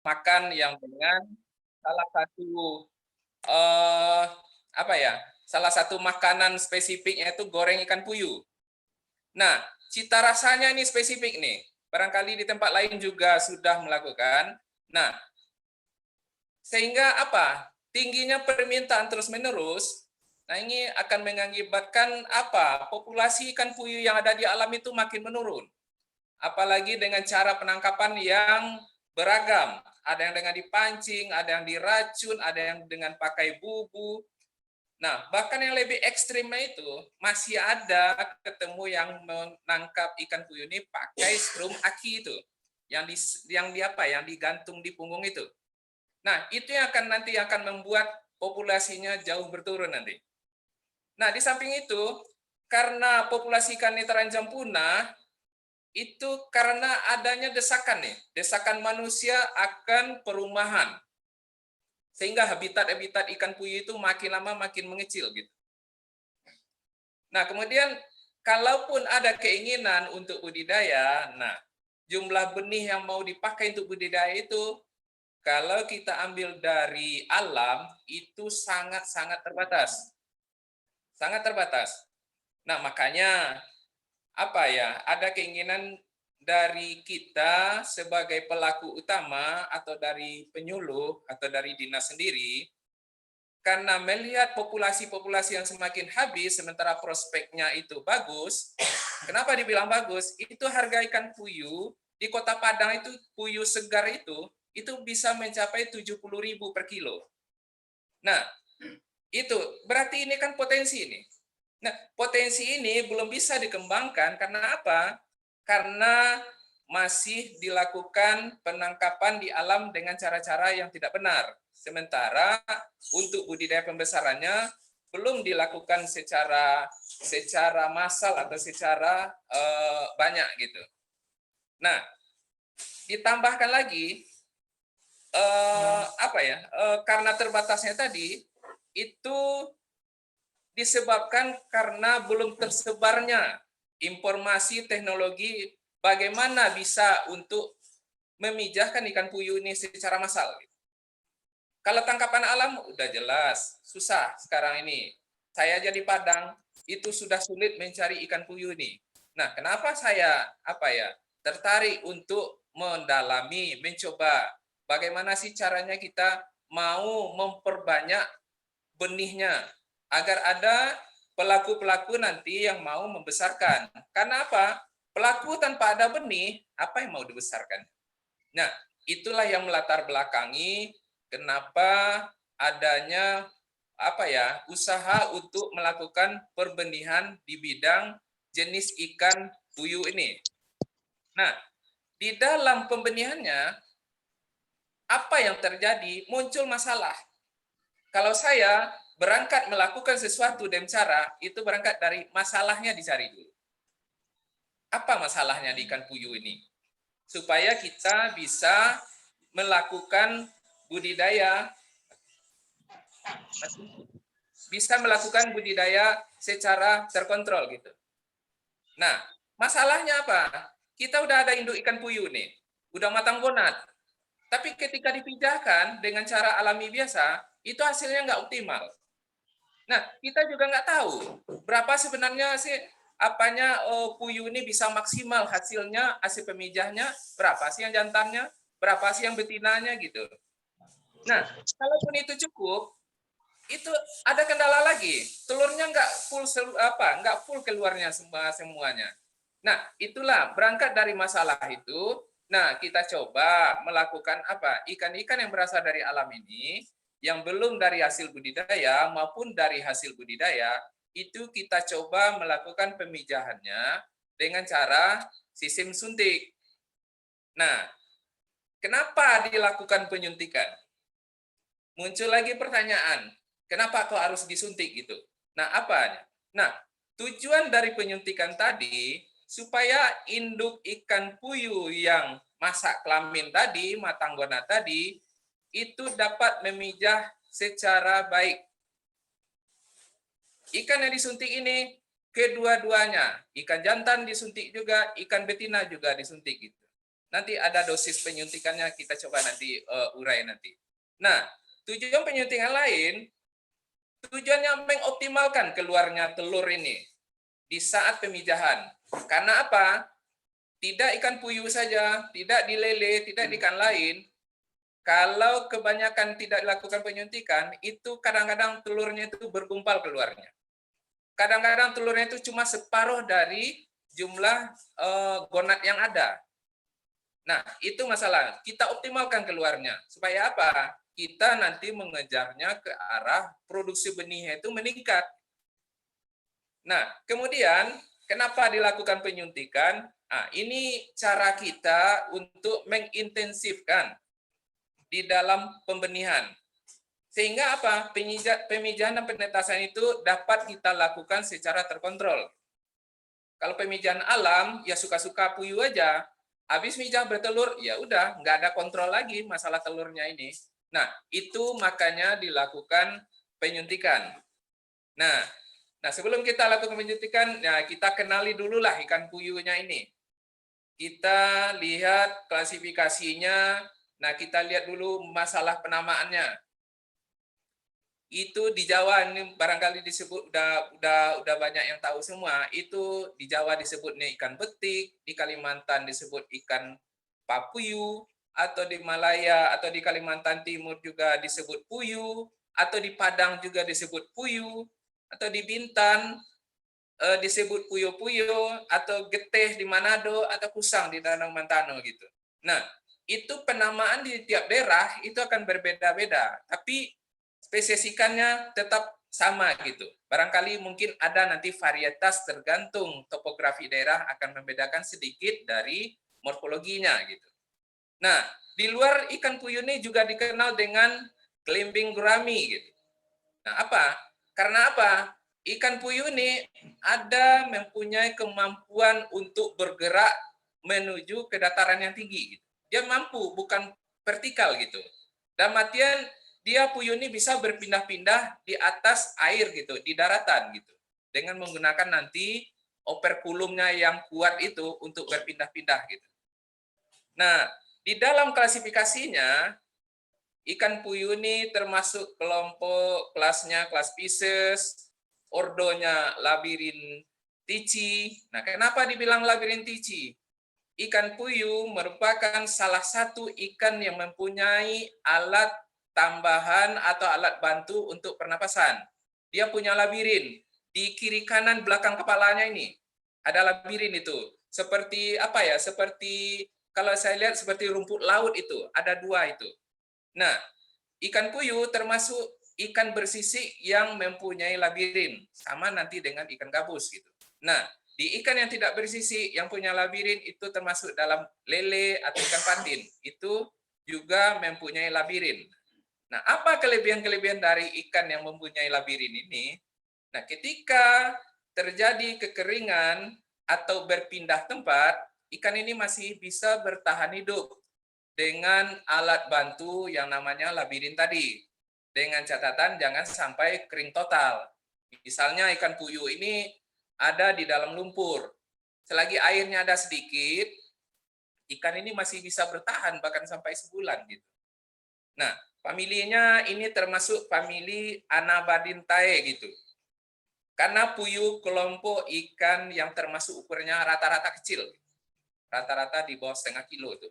makan yang dengan salah satu eh apa ya? Salah satu makanan spesifiknya itu goreng ikan puyuh. Nah, cita rasanya ini spesifik nih. Barangkali di tempat lain juga sudah melakukan. Nah, sehingga apa? Tingginya permintaan terus-menerus. Nah, ini akan mengakibatkan apa? Populasi ikan puyuh yang ada di alam itu makin menurun. Apalagi dengan cara penangkapan yang beragam. Ada yang dengan dipancing, ada yang diracun, ada yang dengan pakai bubu. Nah, bahkan yang lebih ekstrimnya itu masih ada ketemu yang menangkap ikan puyuh ini pakai strum aki itu. Yang di apa? Yang digantung di punggung itu. Nah, itu yang akan nanti akan membuat populasinya jauh berturun nanti. Nah, di samping itu, karena populasi ikan ini terancam punah, itu karena adanya desakan nih, desakan manusia akan perumahan. Sehingga habitat-habitat ikan puyuh itu makin lama makin mengecil gitu. Nah, kemudian kalaupun ada keinginan untuk budidaya, nah jumlah benih yang mau dipakai untuk budidaya itu kalau kita ambil dari alam itu sangat-sangat terbatas. Sangat terbatas. Nah, makanya apa ya? Ada keinginan dari kita sebagai pelaku utama atau dari penyuluh atau dari dinas sendiri karena melihat populasi-populasi yang semakin habis sementara prospeknya itu bagus. Kenapa dibilang bagus? Itu harga ikan puyuh di Kota Padang itu puyuh segar itu bisa mencapai 70.000 per kilo. Nah, itu berarti ini kan potensi ini. Nah, potensi ini belum bisa dikembangkan karena apa? Karena masih dilakukan penangkapan di alam dengan cara-cara yang tidak benar. Sementara untuk budidaya pembesarannya belum dilakukan secara massal atau secara banyak gitu. Nah, ditambahkan lagi apa ya? Karena terbatasnya tadi itu disebabkan karena belum tersebarnya informasi teknologi bagaimana bisa untuk memijahkan ikan puyuh ini secara massal. Kalau tangkapan alam udah jelas, susah sekarang ini. Saya aja di Padang itu sudah sulit mencari ikan puyuh ini. Nah, kenapa saya tertarik untuk mendalami, mencoba bagaimana sih caranya kita mau memperbanyak benihnya agar ada pelaku-pelaku nanti yang mau membesarkan. Karena apa? Pelaku tanpa ada benih, apa yang mau dibesarkan? Nah, itulah yang melatar belakangi kenapa adanya usaha untuk melakukan perbenihan di bidang jenis ikan puyuh ini. Nah, di dalam pembenihannya apa yang terjadi? Muncul masalah. Kalau saya berangkat melakukan sesuatu dengan cara itu berangkat dari masalahnya dicari dulu. Apa masalahnya di ikan puyuh ini? Supaya kita bisa melakukan budidaya secara terkontrol gitu. Nah, masalahnya apa? Kita udah ada induk ikan puyuh nih, udah matang bonat. Tapi ketika dipijahkan dengan cara alami biasa, itu hasilnya nggak optimal. Nah, kita juga nggak tahu berapa sebenarnya sih puyuh ini bisa maksimal hasilnya, hasil pemijahnya, berapa sih yang jantannya, berapa sih yang betinanya gitu. Nah, kalaupun itu cukup, itu ada kendala lagi. Telurnya nggak full keluarnya semuanya. Nah, itulah berangkat dari masalah itu. Nah, kita coba melakukan apa? Ikan-ikan yang berasal dari alam ini, yang belum dari hasil budidaya maupun dari hasil budidaya, itu kita coba melakukan pemijahannya dengan cara sistem suntik. Nah, kenapa dilakukan penyuntikan? Muncul lagi pertanyaan, kenapa kok harus disuntik gitu? Nah, apa? Nah, tujuan dari penyuntikan tadi supaya induk ikan puyuh yang masak kelamin tadi, matanggona tadi, itu dapat memijah secara baik. Ikan yang disuntik ini kedua-duanya, ikan jantan disuntik juga, ikan betina juga disuntik gitu. Nanti ada dosis penyuntikannya, kita coba nanti urai nanti. Nah, tujuan penyuntikan lain, tujuannya mengoptimalkan keluarnya telur ini di saat pemijahan. Karena apa? Tidak ikan puyuh saja, tidak di lele, tidak di ikan lain. Kalau kebanyakan tidak dilakukan penyuntikan, itu kadang-kadang telurnya itu bergumpal keluarnya. Kadang-kadang telurnya itu cuma separuh dari jumlah gonad yang ada. Nah, itu masalah. Kita optimalkan keluarnya. Supaya apa? Kita nanti mengejarnya ke arah produksi benihnya itu meningkat. Nah, kemudian kenapa dilakukan penyuntikan? Nah, ini cara kita untuk mengintensifkan di dalam pembenihan. Sehingga apa? Pemijahan dan penetasan itu dapat kita lakukan secara terkontrol. Kalau pemijahan alam, ya suka-suka puyuh aja. Habis mijah bertelur, ya udah, nggak ada kontrol lagi masalah telurnya ini. Nah, itu makanya dilakukan penyuntikan. Nah, sebelum kita lakukan penyuntikan, nah kita kenali dulu lah ikan puyuhnya ini. Kita lihat klasifikasinya. Nah, kita lihat dulu masalah penamaannya. Itu di Jawa ini barangkali disebut udah banyak yang tahu semua. Itu di Jawa disebutnya ikan betik, di Kalimantan disebut ikan papuyu, atau di Malaya atau di Kalimantan Timur juga disebut puyuh, atau di Padang juga disebut puyuh, atau di Bintan disebut puyo-puyo, atau geteh di Manado, atau kusang di Danau Mantano gitu. Nah, itu penamaan di tiap daerah itu akan berbeda-beda, tapi spesies ikannya tetap sama gitu. Barangkali mungkin ada nanti varietas tergantung topografi daerah akan membedakan sedikit dari morfologinya gitu. Nah, di luar ikan puyuh ini juga dikenal dengan kelimbing gurami gitu. Nah, apa? Karena apa? Ikan puyuh ini ada mempunyai kemampuan untuk bergerak menuju ke dataran yang tinggi gitu. Dia mampu, bukan vertikal gitu. Dan artian dia puyuh ini bisa berpindah-pindah di atas air gitu, di daratan gitu. Dengan menggunakan nanti operkulumnya yang kuat itu untuk berpindah-pindah gitu. Nah, di dalam klasifikasinya, ikan puyuh ini termasuk kelompok kelasnya kelas Pisces, ordonya Labyrinthici. Nah, kenapa dibilang Labyrinthici? Ikan puyuh merupakan salah satu ikan yang mempunyai alat tambahan atau alat bantu untuk pernapasan. Dia punya labirin di kiri kanan belakang kepalanya ini. Ada labirin itu. Seperti apa ya? Seperti kalau saya lihat seperti rumput laut itu, ada dua itu. Nah, ikan puyuh termasuk ikan bersisik yang mempunyai labirin, sama nanti dengan ikan gabus gitu. Nah, di ikan yang tidak bersisik yang punya labirin itu termasuk dalam lele atau ikan patin, itu juga mempunyai labirin. Nah, apa kelebihan-kelebihan dari ikan yang mempunyai labirin ini? Nah, ketika terjadi kekeringan atau berpindah tempat, ikan ini masih bisa bertahan hidup dengan alat bantu yang namanya labirin tadi. Dengan catatan jangan sampai kering total. Misalnya ikan puyuh ini ada di dalam lumpur. Selagi airnya ada sedikit, ikan ini masih bisa bertahan bahkan sampai sebulan gitu. Nah, familinya ini termasuk famili Anabadintae gitu. Karena puyuh kelompok ikan yang termasuk ukurannya rata-rata kecil. Rata-rata di bawah setengah kilo tuh.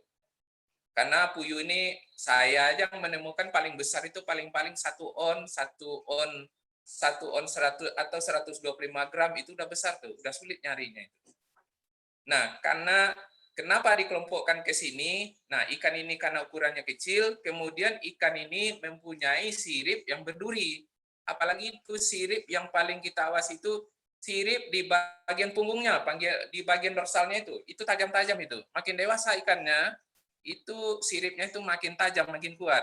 Karena puyuh ini saya aja menemukan paling besar itu paling-paling 1 on 100 atau 125 gram itu udah besar tuh, udah sulit nyarinya itu. Nah, karena kenapa dikelompokkan ke sini? Nah, ikan ini karena ukurannya kecil, kemudian ikan ini mempunyai sirip yang berduri. Apalagi itu sirip yang paling kita awas itu sirip di bagian punggungnya, di bagian dorsalnya itu tajam-tajam itu. Makin dewasa ikannya, itu siripnya itu makin tajam, makin kuat.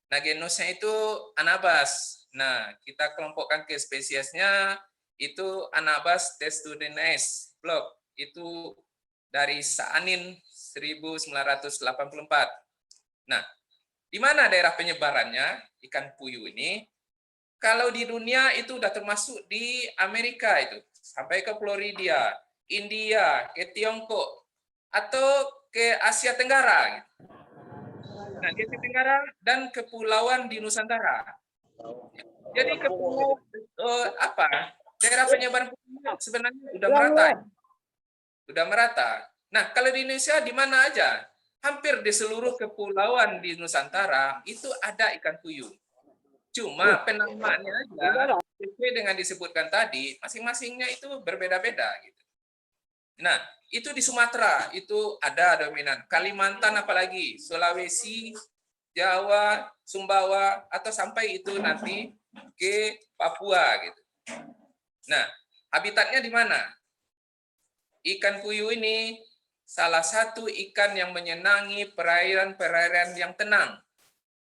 Nah, genusnya itu Anabas. Nah, kita kelompokkan ke spesiesnya itu Anabas testudineis blok. Itu dari Saanin 1984. Nah, di mana daerah penyebarannya ikan puyuh ini? Kalau di dunia itu udah termasuk di Amerika itu, sampai ke Florida, India, ke Tiongkok, atau ke Asia Tenggara. Gitu. Nah, di Asia Tenggara dan kepulauan di Nusantara. Jadi kepulauan daerah penyebaran puyuh sebenarnya sudah merata. Sudah merata. Nah, kalau di Indonesia di mana aja? Hampir di seluruh kepulauan di Nusantara itu ada ikan puyuh. Cuma penamaannya aja sesuai dengan disebutkan tadi, masing-masingnya itu berbeda-beda gitu. Nah, itu di Sumatera itu ada dominan. Kalimantan apalagi, Sulawesi, Jawa, Sumbawa atau sampai itu nanti ke Papua gitu. Nah, habitatnya di mana? Ikan puyuh ini salah satu ikan yang menyenangi perairan-perairan yang tenang.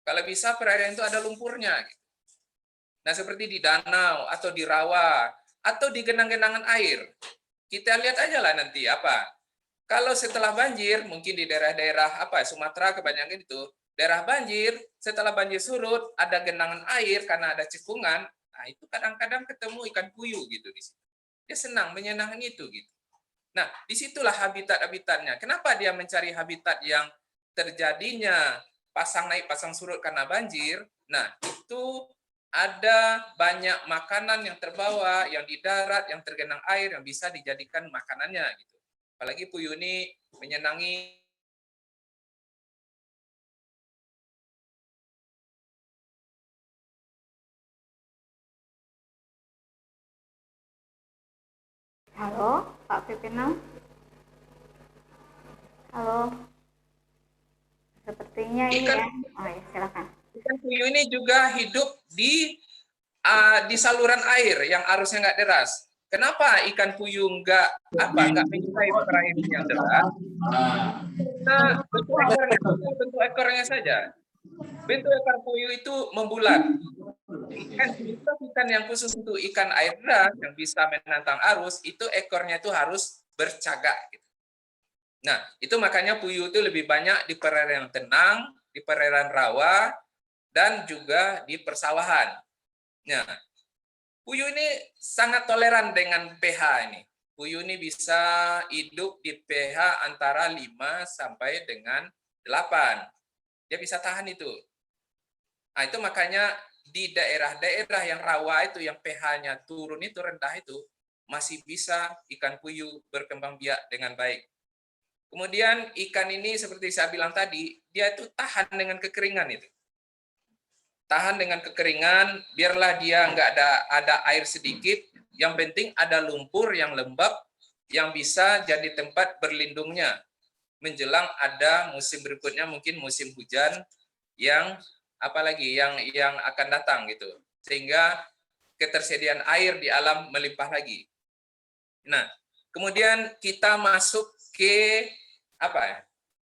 Kalau bisa perairan itu ada lumpurnya. Nah, seperti di danau atau di rawa atau di genang-genangan air. Kita lihat aja lah nanti apa. Kalau setelah banjir, mungkin di daerah-daerah Sumatera kebanyakan itu, daerah banjir, setelah banjir surut, ada genangan air karena ada cekungan, nah itu kadang-kadang ketemu ikan puyuh gitu di situ. Dia senang, menyenangkan itu gitu. Nah, disitulah habitat-habitatnya. Kenapa dia mencari habitat yang terjadinya pasang naik, pasang surut karena banjir? Nah, itu ada banyak makanan yang terbawa, yang di darat, yang tergenang air, yang bisa dijadikan makanannya. Gitu. Apalagi puyuh ini menyenangi. Halo, Pak Pipinam. Halo. Sepertinya ini Ikan, ya. Oh ya, silakan. ikan puyuh ini juga hidup di saluran air yang arusnya nggak deras. Kenapa ikan puyuh nggak menyukai perairan yang deras? Nah, bentuk ekornya saja. Bentuk ekor puyuh itu membulat. Ikan yang khusus untuk ikan air deras yang bisa menantang arus, itu ekornya itu harus bercagak. Nah, itu makanya puyuh itu lebih banyak di perairan tenang, di perairan rawa, dan juga di persawahan. Nah, puyuh ini sangat toleran dengan pH ini. Puyuh ini bisa hidup di pH antara 5 sampai dengan 8. Dia bisa tahan itu. Nah, itu makanya di daerah-daerah yang rawa itu, yang pH-nya turun itu, rendah itu, masih bisa ikan puyuh berkembang biak dengan baik. Kemudian ikan ini seperti saya bilang tadi, dia itu tahan dengan kekeringan itu. Tahan dengan kekeringan, biarlah dia nggak ada air sedikit, yang penting ada lumpur yang lembab yang bisa jadi tempat berlindungnya menjelang ada musim berikutnya, mungkin musim hujan yang apalagi yang akan datang gitu. Sehingga ketersediaan air di alam melimpah lagi. Nah, kemudian kita masuk ke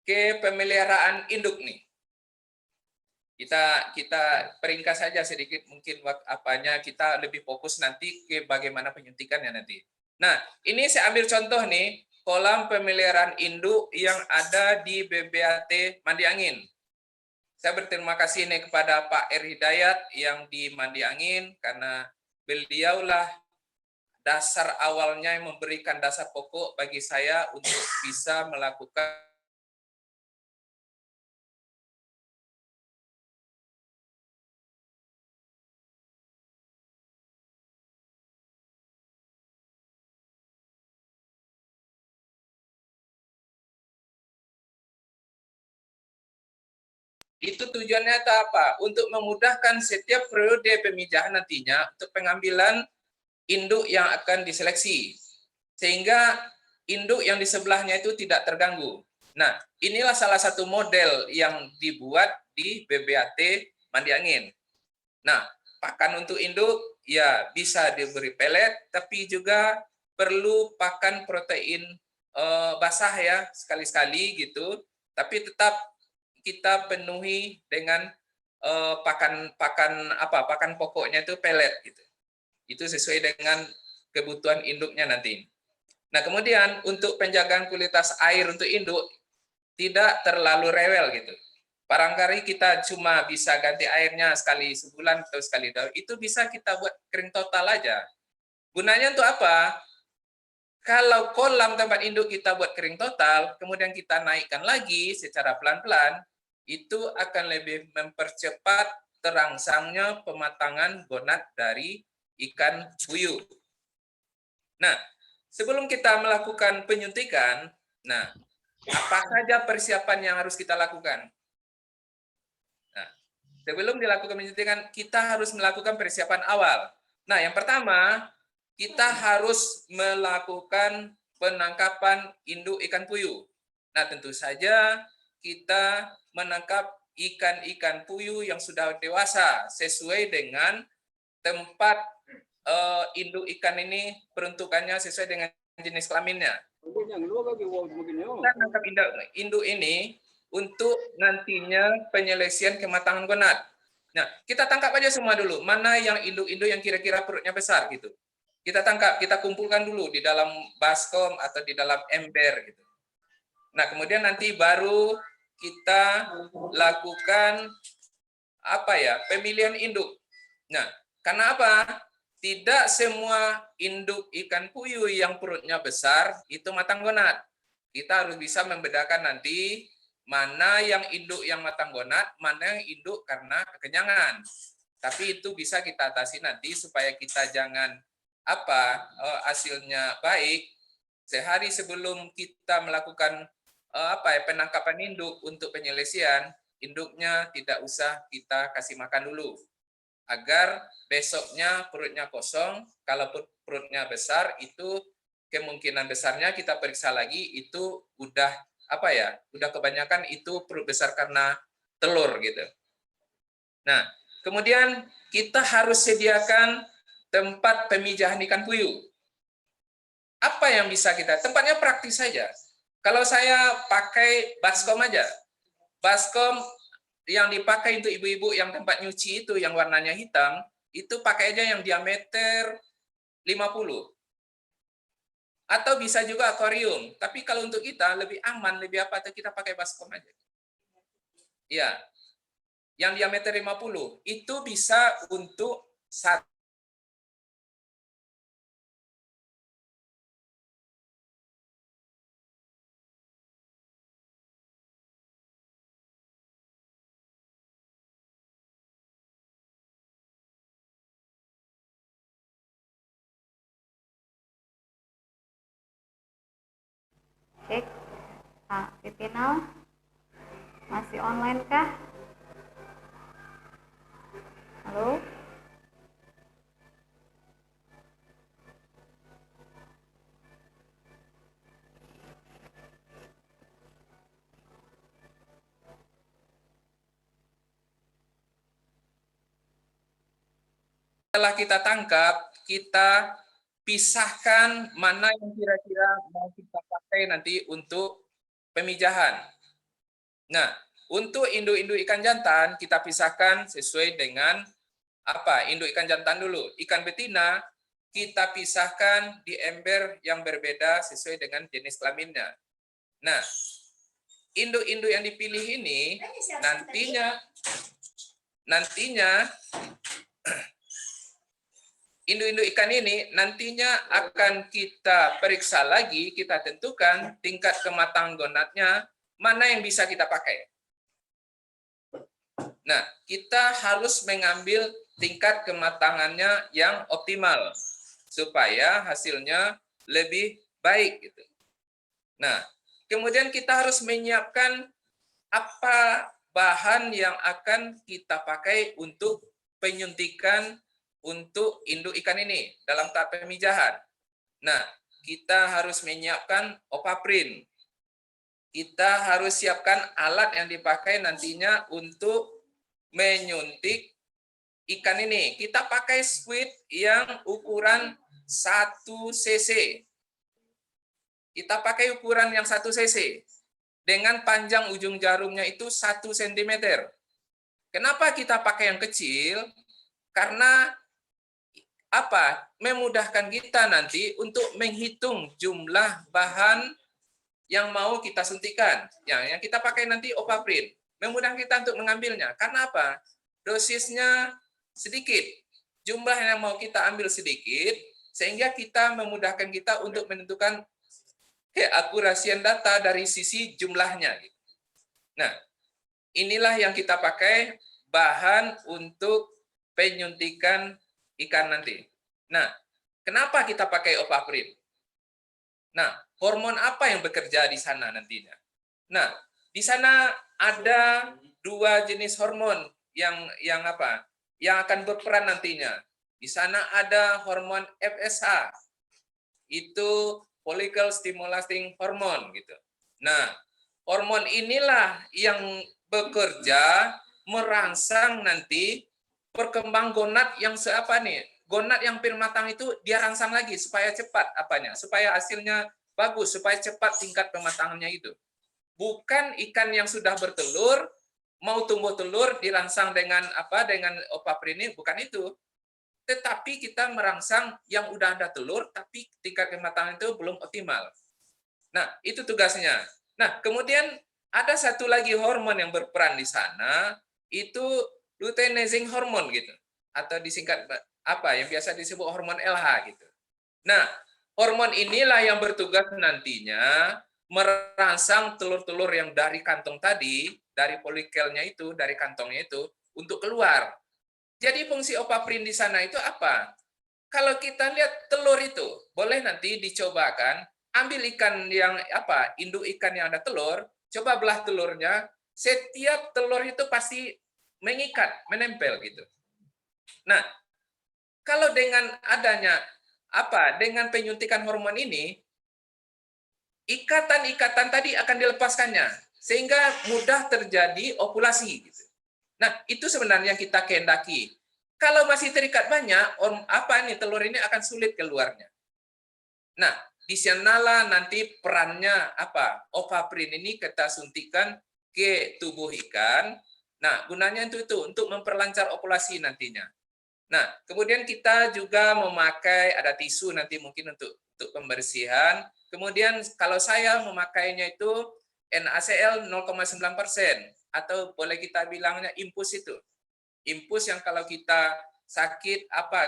ke pemeliharaan induk nih. Kita peringkas saja sedikit mungkin kita lebih fokus nanti ke bagaimana penyuntikannya nanti. Nah, ini saya ambil contoh nih, kolam pemeliharaan induk yang ada di BBAT Mandi Angin. Saya berterima kasih nih kepada Pak R. Hidayat yang di Mandi Angin karena beliaulah dasar awalnya yang memberikan dasar pokok bagi saya untuk bisa melakukan itu tujuannya apa? Untuk memudahkan setiap periode pemijahan nantinya untuk pengambilan induk yang akan diseleksi. Sehingga induk yang di sebelahnya itu tidak terganggu. Nah, inilah salah satu model yang dibuat di BBAT Mandi Angin. Nah, pakan untuk induk ya bisa diberi pelet, tapi juga perlu pakan protein basah ya sekali-sekali gitu. Tapi tetap kita penuhi dengan pakan pokoknya itu pelet gitu. Itu sesuai dengan kebutuhan induknya nanti. Nah, kemudian untuk penjagaan kualitas air untuk induk tidak terlalu rewel gitu. Barangkali kita cuma bisa ganti airnya sekali sebulan atau sekali tahun. Itu bisa kita buat kering total aja. Gunanya untuk apa? Kalau kolam tempat induk kita buat kering total, kemudian kita naikkan lagi secara pelan-pelan, itu akan lebih mempercepat terangsangnya pematangan gonad dari ikan puyuh. Nah, sebelum kita melakukan penyuntikan, nah, apa saja persiapan yang harus kita lakukan? Nah, sebelum dilakukan penyuntikan, kita harus melakukan persiapan awal. Nah, yang pertama, kita harus melakukan penangkapan induk ikan puyuh. Nah, tentu saja kita menangkap ikan-ikan puyuh yang sudah dewasa sesuai dengan tempat induk ikan ini peruntukannya sesuai dengan jenis kelaminnya. Kita tangkap induk ini untuk nantinya penyelesaian kematangan gonad. Nah, kita tangkap aja semua dulu. Mana yang induk-induk yang kira-kira perutnya besar gitu. Kita tangkap, kita kumpulkan dulu di dalam baskom atau di dalam ember gitu. Nah, kemudian nanti baru kita lakukan pemilihan induk. Nah, karena apa? Tidak semua induk ikan puyuh yang perutnya besar itu matang gonad. Kita harus bisa membedakan nanti mana yang induk yang matang gonad, mana yang induk karena kekenyangan. Tapi itu bisa kita atasi nanti supaya kita jangan hasilnya baik. Sehari sebelum kita melakukan penangkapan induk untuk penyelesaian, induknya tidak usah kita kasih makan dulu. Agar besoknya perutnya kosong, kalau perutnya besar itu kemungkinan besarnya kita periksa lagi itu udah udah kebanyakan itu perut besar karena telur gitu. Nah, kemudian kita harus sediakan tempat pemijahan ikan puyuh. Apa yang bisa kita? Tempatnya praktis saja. Kalau saya pakai baskom aja. Baskom yang dipakai untuk ibu-ibu yang tempat nyuci itu yang warnanya hitam, itu pakai aja yang diameter 50. Atau bisa juga akuarium. Tapi kalau untuk kita lebih aman, lebih kita pakai baskom aja. Ya. Yang diameter 50 itu bisa untuk satu. Cek, Pak Pipinal, masih online kah? Halo? Setelah kita tangkap, kita pisahkan mana yang kira-kira mau kita pakai nanti untuk pemijahan. Nah, untuk induk-induk ikan jantan kita pisahkan sesuai dengan induk ikan jantan dulu. Ikan betina kita pisahkan di ember yang berbeda sesuai dengan jenis kelaminnya. Nah, induk-induk yang dipilih ini nantinya induk-induk ikan ini nantinya akan kita periksa lagi, kita tentukan tingkat kematangan gonadnya, mana yang bisa kita pakai. Nah, kita harus mengambil tingkat kematangannya yang optimal, supaya hasilnya lebih baik. Gitu. Nah, kemudian kita harus menyiapkan apa bahan yang akan kita pakai untuk penyuntikan untuk induk ikan ini dalam tahap pemijahan. Nah, kita harus menyiapkan opaprin. Kita harus siapkan alat yang dipakai nantinya untuk menyuntik ikan ini. Kita pakai squid yang ukuran 1 cc. Kita pakai ukuran yang 1 cc. Dengan panjang ujung jarumnya itu 1 cm. Kenapa kita pakai yang kecil? Karena memudahkan kita nanti untuk menghitung jumlah bahan yang mau kita suntikan. Yang kita pakai nanti opaprin. Memudahkan kita untuk mengambilnya. Karena apa? Dosisnya sedikit. Jumlah yang mau kita ambil sedikit, sehingga kita memudahkan kita untuk menentukan keakurasian data dari sisi jumlahnya. Nah, inilah yang kita pakai bahan untuk penyuntikan ikan nanti. Nah, kenapa kita pakai opaprin? Nah, hormon apa yang bekerja di sana nantinya? Nah, di sana ada 2 jenis hormon yang apa? Yang akan berperan nantinya. Di sana ada hormon FSH. Itu follicle stimulating hormone gitu. Nah, hormon inilah yang bekerja merangsang nanti perkembang gonad yang seapa nih? Gonad yang pil matang itu dia rangsang lagi supaya cepat apanya? Supaya hasilnya bagus, supaya cepat tingkat pematangannya itu. Bukan ikan yang sudah bertelur mau tumbuh telur dirangsang dengan apa? Dengan opaprin ini, bukan itu. Tetapi kita merangsang yang udah ada telur tapi tingkat kematangan itu belum optimal. Nah, itu tugasnya. Nah, kemudian ada satu lagi hormon yang berperan di sana, itu luteinizing hormone gitu. Atau disingkat apa yang biasa disebut hormon LH gitu. Nah, hormon inilah yang bertugas nantinya merangsang telur-telur yang dari kantong tadi, dari polikelnya itu, dari kantongnya itu untuk keluar. Jadi fungsi opaprin di sana itu apa? Kalau kita lihat telur itu, boleh nanti dicobakan, ambil ikan yang apa, induk ikan yang ada telur, coba belah telurnya, setiap telur itu pasti mengikat, menempel gitu. Nah, kalau dengan adanya apa, dengan penyuntikan hormon ini, ikatan-ikatan tadi akan dilepaskannya, sehingga mudah terjadi ovulasi gitu. Nah, itu sebenarnya yang kita kehendaki. Kalau masih terikat banyak, apa nih telur ini akan sulit keluarnya. Nah, di sanalah nanti perannya apa? Opaprin ini kita suntikan ke tubuh ikan. Nah, gunanya itu untuk memperlancar ovulasi nantinya. Nah, kemudian kita juga memakai ada tisu nanti mungkin untuk pembersihan. Kemudian kalau saya memakainya itu NaCl 0,9% atau boleh kita bilangnya impus itu. Impus yang kalau kita sakit apa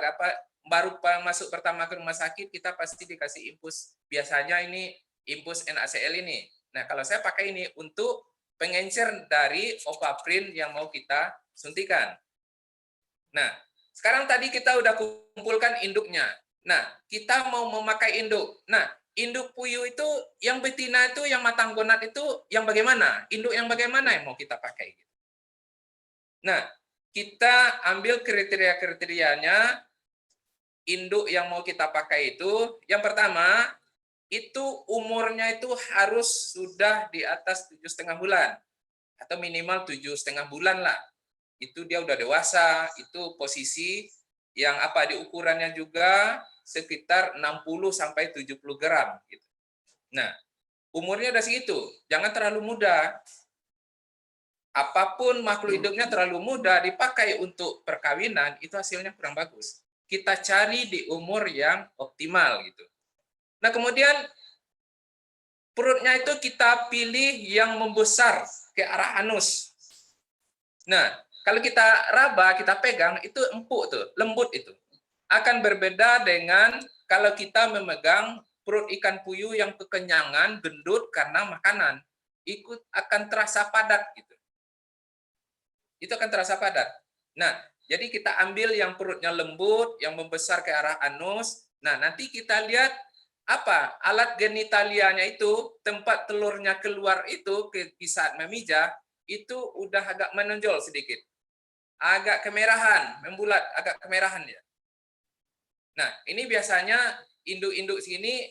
baru masuk pertama ke rumah sakit kita pasti dikasih impus. Biasanya ini impus NaCl ini. Nah, kalau saya pakai ini untuk pengencer dari opaprin yang mau kita suntikan. Nah, sekarang tadi kita udah kumpulkan induknya. Nah, kita mau memakai induk. Nah, induk puyuh itu yang betina itu yang matang gonad itu yang bagaimana? Induk yang bagaimana yang mau kita pakai? Nah, kita ambil kriteria-kriterianya induk yang mau kita pakai itu. Yang pertama, itu umurnya itu harus sudah di atas 7,5 bulan atau minimal 7,5 bulan lah. Itu dia udah dewasa, itu posisi yang apa di ukurannya juga sekitar 60 sampai 70 gram gitu. Nah, umurnya udah segitu, jangan terlalu muda. Apapun makhluk hidupnya terlalu muda dipakai untuk perkawinan, itu hasilnya kurang bagus. Kita cari di umur yang optimal gitu. Nah, kemudian perutnya itu kita pilih yang membesar ke arah anus. Nah, kalau kita raba, kita pegang, itu empuk tuh, lembut itu. Akan berbeda dengan kalau kita memegang perut ikan puyuh yang kekenyangan, gendut karena makanan. Ikut akan terasa padat gitu. Itu akan terasa padat. Nah, jadi kita ambil yang perutnya lembut, yang membesar ke arah anus. Nah, nanti kita lihat apa alat genitalianya itu, tempat telurnya keluar itu di saat memijah, itu udah agak menonjol sedikit. Agak kemerahan, membulat, agak kemerahan ya. Nah, ini biasanya induk-induk sini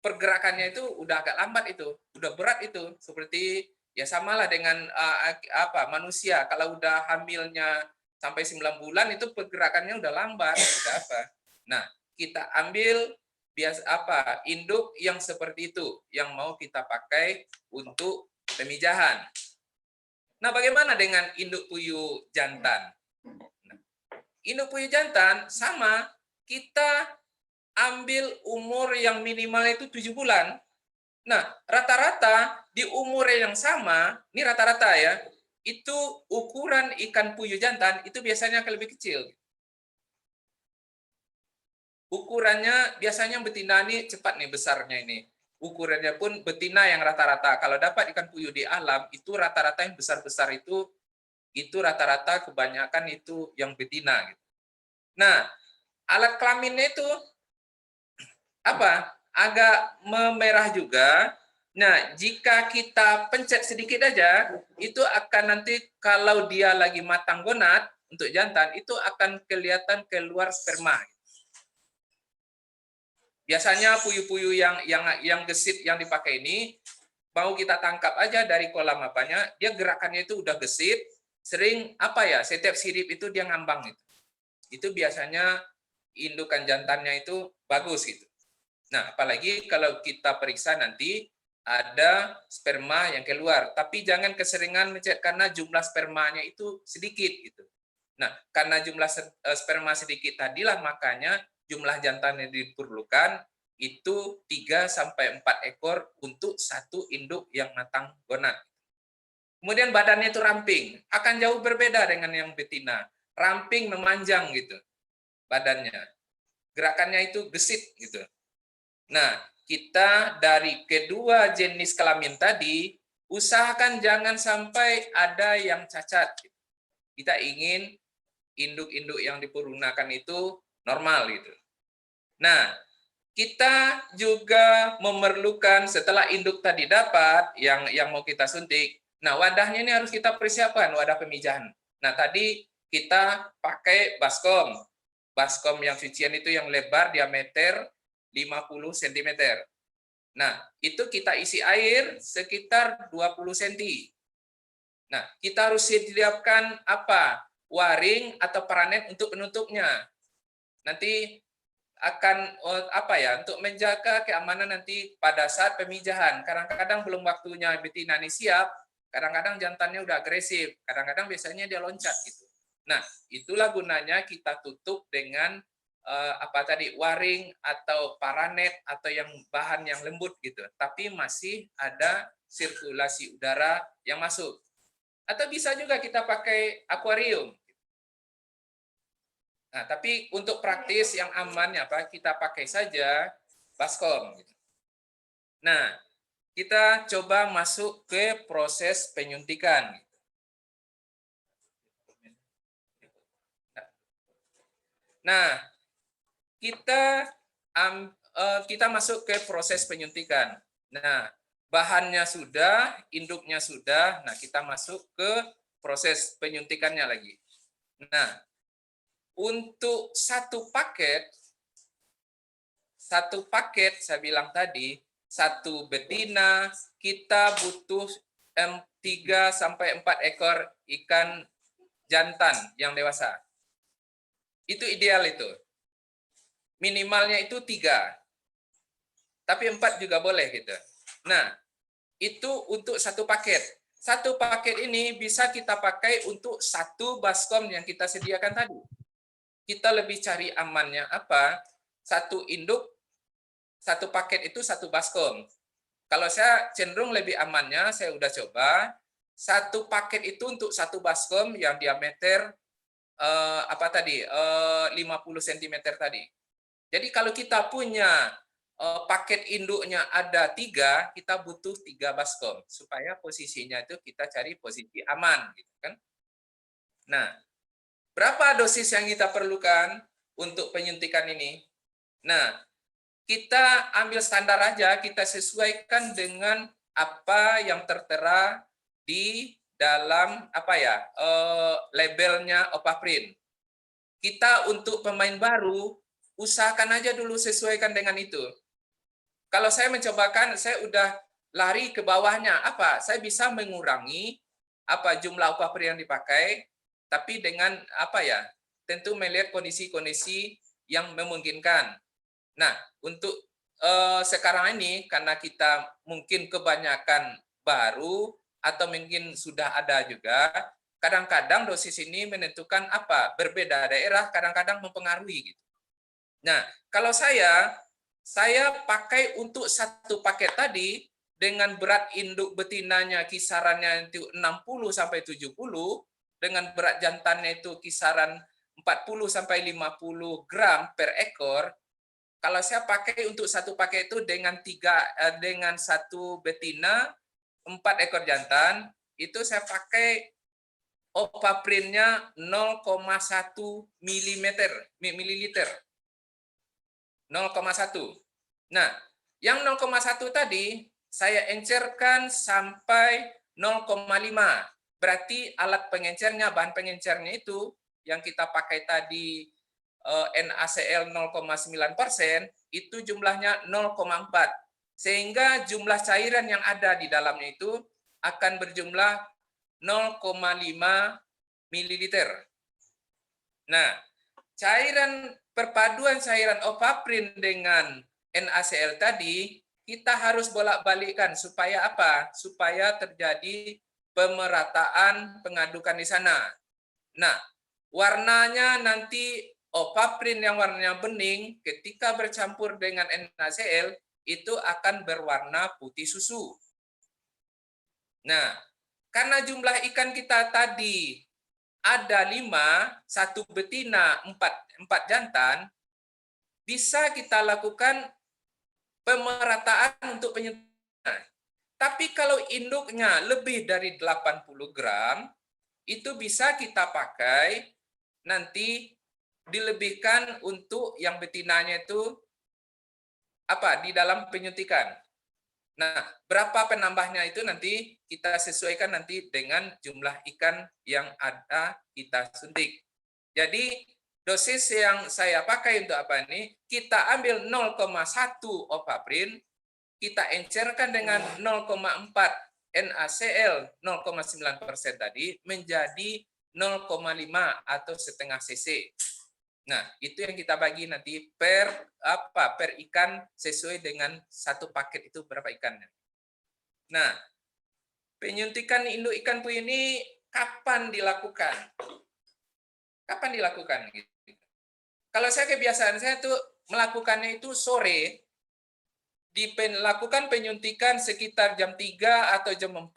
pergerakannya itu udah agak lambat itu, udah berat itu. Seperti ya samalah dengan apa manusia kalau udah hamilnya sampai 9 bulan itu pergerakannya udah lambat, udah apa. Nah, kita ambil biasa apa induk yang seperti itu yang mau kita pakai untuk pemijahan. Nah, bagaimana dengan induk puyuh jantan? Nah, induk puyuh jantan sama, kita ambil umur yang minimal itu 7 bulan. Nah, rata-rata di umur yang sama, ini rata-rata ya, itu ukuran ikan puyuh jantan itu biasanya akan lebih kecil. ukurannya biasanya betina ini cepat nih besarnya ini. Ukurannya pun betina yang rata-rata. Kalau dapat ikan puyuh di alam, itu rata-rata yang besar-besar itu rata-rata kebanyakan itu yang betina. Gitu. Nah, alat kelaminnya itu apa? Agak memerah juga. Nah, jika kita pencet sedikit aja, itu akan nanti kalau dia lagi matang gonat untuk jantan, itu akan kelihatan keluar sperma. Biasanya puyuh-puyuh yang gesit yang dipakai ini, mau kita tangkap aja dari kolam apanya, dia gerakannya itu udah gesit, sering apa ya, setiap sirip itu dia ngambang gitu. Itu biasanya indukan jantannya itu bagus gitu. Nah, apalagi kalau kita periksa nanti ada sperma yang keluar, tapi jangan keseringan mencet karena jumlah spermanya itu sedikit gitu. Nah, karena jumlah sperma sedikit tadilah makanya jumlah jantan yang diperlukan itu 3 sampai 4 ekor untuk satu induk yang matang gonat. Kemudian badannya itu ramping, akan jauh berbeda dengan yang betina. Ramping memanjang gitu badannya. Gerakannya itu gesit gitu. Nah, kita dari kedua jenis kelamin tadi, usahakan jangan sampai ada yang cacat. Kita ingin induk-induk yang dipergunakan itu normal gitu. Nah, kita juga memerlukan setelah induk tadi dapat yang mau kita suntik. Nah, wadahnya ini harus kita persiapkan, wadah pemijahan. Nah, tadi kita pakai baskom. Baskom yang cucian itu yang lebar diameter 50 cm. Nah, itu kita isi air sekitar 20 cm. Nah, kita harus siapkan apa? Waring atau paranet untuk penutupnya. Nanti akan apa ya, untuk menjaga keamanan nanti pada saat pemijahan. Kadang-kadang belum waktunya betina ini siap, kadang-kadang jantannya udah agresif, kadang-kadang biasanya dia loncat gitu. Nah, itulah gunanya kita tutup dengan apa tadi, waring atau paranet atau yang bahan yang lembut gitu, tapi masih ada sirkulasi udara yang masuk. Atau bisa juga kita pakai akuarium. Nah, tapi untuk praktis yang aman ya Pak, kita pakai saja baskom. Nah, kita coba masuk ke proses penyuntikan. Nah, kita masuk ke proses penyuntikan. Nah, bahannya sudah, induknya sudah. Nah, kita masuk ke proses penyuntikannya lagi. Nah, untuk satu paket saya bilang tadi, satu betina kita butuh 3 sampai 4 ekor ikan jantan yang dewasa. Itu ideal itu. Minimalnya itu 3. Tapi 4 juga boleh gitu. Nah, itu untuk satu paket. Satu paket ini bisa kita pakai untuk satu baskom yang kita sediakan tadi. Kita lebih cari amannya apa? Satu induk, satu paket itu satu baskom. Kalau saya cenderung lebih amannya, saya udah coba, satu paket itu untuk satu baskom yang diameter 50 cm tadi. Jadi kalau kita punya paket induknya ada 3, kita butuh 3 baskom supaya posisinya itu kita cari posisi aman, gitu kan? Nah, berapa dosis yang kita perlukan untuk penyuntikan ini? Nah, kita ambil standar aja, kita sesuaikan dengan apa yang tertera di dalam apa ya labelnya Opafrin. Kita untuk pemain baru usahakan aja dulu sesuaikan dengan itu. Kalau saya mencobakan, saya udah lari ke bawahnya. Apa? Saya bisa mengurangi apa jumlah Opafrin yang dipakai, tapi dengan apa ya? Tentu melihat kondisi-kondisi yang memungkinkan. Nah, untuk sekarang ini karena kita mungkin kebanyakan baru atau mungkin sudah ada juga, kadang-kadang dosis ini menentukan apa? Berbeda daerah kadang-kadang mempengaruhi gitu. Nah, kalau saya pakai untuk satu paket tadi dengan berat induk betinanya kisarannya itu 60 sampai 70, dengan berat jantannya itu kisaran 40 sampai 50 gram per ekor, kalau saya pakai untuk satu paket itu dengan satu betina 4 ekor jantan, itu saya pakai Opaprinnya 0,1 mililiter. 0,1. Nah, yang 0,1 tadi saya encerkan sampai 0,5. Berarti alat pengencernya, bahan pengencernya itu yang kita pakai tadi NaCl 0,9%, itu jumlahnya 0,4. Sehingga jumlah cairan yang ada di dalamnya itu akan berjumlah 0,5 mililiter. Nah, perpaduan cairan Opaprin dengan NaCl tadi, kita harus bolak-balikkan supaya apa? Supaya terjadi pemerataan pengadukan di sana. Nah, warnanya nanti Opaprin yang warnanya bening ketika bercampur dengan NaCl itu akan berwarna putih susu. Nah, karena jumlah ikan kita tadi ada 5, 1 betina, 4 jantan, bisa kita lakukan pemerataan untuk penyuntikan. Tapi kalau induknya lebih dari 80 gram, itu bisa kita pakai nanti dilebihkan untuk yang betinanya itu di dalam penyuntikan. Nah, berapa penambahnya itu nanti kita sesuaikan nanti dengan jumlah ikan yang ada kita suntik. Jadi dosis yang saya pakai untuk apa ini, kita ambil 0,1 Opaprin, kita encerkan dengan 0,4 NaCl 0,9% tadi menjadi 0,5 atau setengah cc. Nah, itu yang kita bagi nanti per ikan sesuai dengan satu paket itu berapa ikannya. Nah, penyuntikan induk ikan puyuh ini kapan dilakukan? Kapan dilakukan? Kalau saya kebiasaan saya tuh melakukannya itu sore, dilakukan penyuntikan sekitar jam 3 atau jam 4.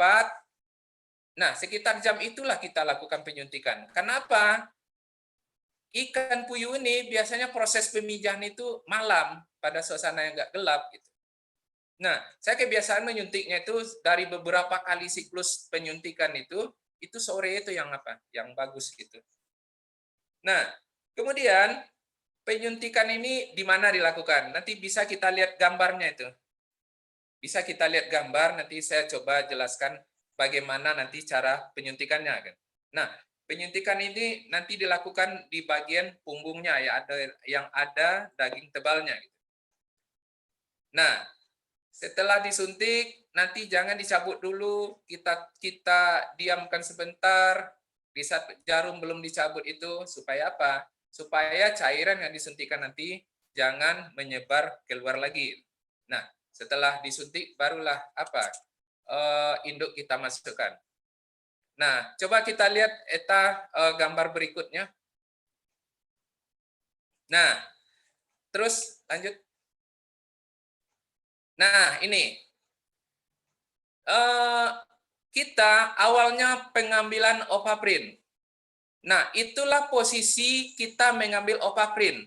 Nah, sekitar jam itulah kita lakukan penyuntikan. Kenapa? Ikan puyuh ini biasanya proses pemijahan itu malam pada suasana yang nggak gelap gitu. Nah, saya kebiasaan menyuntiknya itu dari beberapa kali siklus penyuntikan itu sore itu yang yang bagus gitu. Nah, kemudian penyuntikan ini di mana dilakukan? Nanti bisa kita lihat gambarnya itu. Bisa kita lihat gambar, nanti saya coba jelaskan bagaimana nanti cara penyuntikannya kan. Nah, penyuntikan ini nanti dilakukan di bagian punggungnya ya, yang ada daging tebalnya gitu. Nah, setelah disuntik nanti jangan dicabut dulu, kita diamkan sebentar di saat jarum belum dicabut itu supaya apa? Supaya cairan yang disuntikan nanti jangan menyebar keluar lagi. Nah, setelah disuntik barulah induk kita masukkan. Nah, coba kita lihat gambar berikutnya. Nah, terus lanjut. Nah, ini. Kita awalnya pengambilan Opaprin. Nah, itulah posisi kita mengambil Opaprin.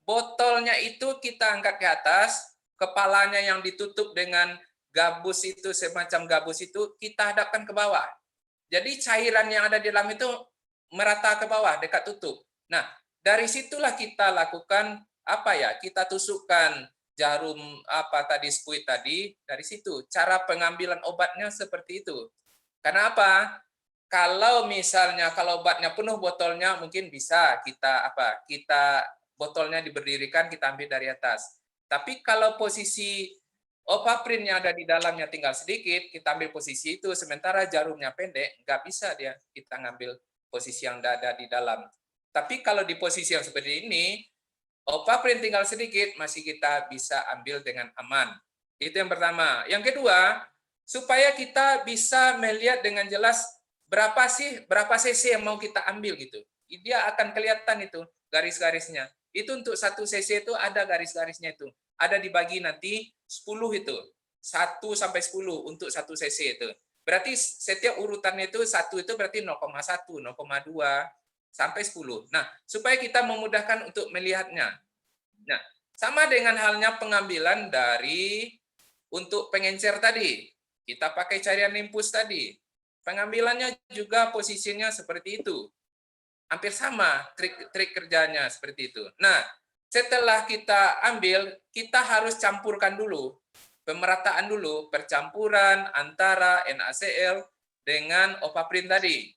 Botolnya itu kita angkat ke atas, kepalanya yang ditutup dengan gabus itu, semacam gabus itu, kita hadapkan ke bawah. Jadi cairan yang ada di dalam itu merata ke bawah, dekat tutup. Nah, dari situlah kita lakukan kita tusukkan jarum spuit tadi dari situ. Cara pengambilan obatnya seperti itu. Kenapa? Kalau misalnya kalau obatnya penuh botolnya mungkin bisa kita botolnya diberdirikan kita ambil dari atas. Tapi kalau posisi Opaprin yang ada di dalamnya tinggal sedikit, kita ambil posisi itu, sementara jarumnya pendek, nggak bisa dia kita ngambil posisi yang ada di dalam. Tapi kalau di posisi yang seperti ini, Opaprin tinggal sedikit, masih kita bisa ambil dengan aman. Itu yang pertama. Yang kedua, supaya kita bisa melihat dengan jelas berapa cc yang mau kita ambil gitu. Dia akan kelihatan itu garis-garisnya. Itu untuk 1 cc itu ada garis-garisnya itu. Ada dibagi nanti 10 itu. 1 sampai 10 untuk 1 cc itu. Berarti setiap urutannya itu 1 itu berarti 0,1, 0,2 sampai 10. Nah, supaya kita memudahkan untuk melihatnya. Nah, Sama dengan halnya pengambilan dari untuk pengencer tadi. Kita pakai carian nimbus tadi. Pengambilannya juga posisinya seperti itu. Hampir sama trik kerjanya seperti itu. Nah, setelah kita ambil, kita harus campurkan dulu. Pemerataan dulu, percampuran antara NaCl dengan Opaprin tadi.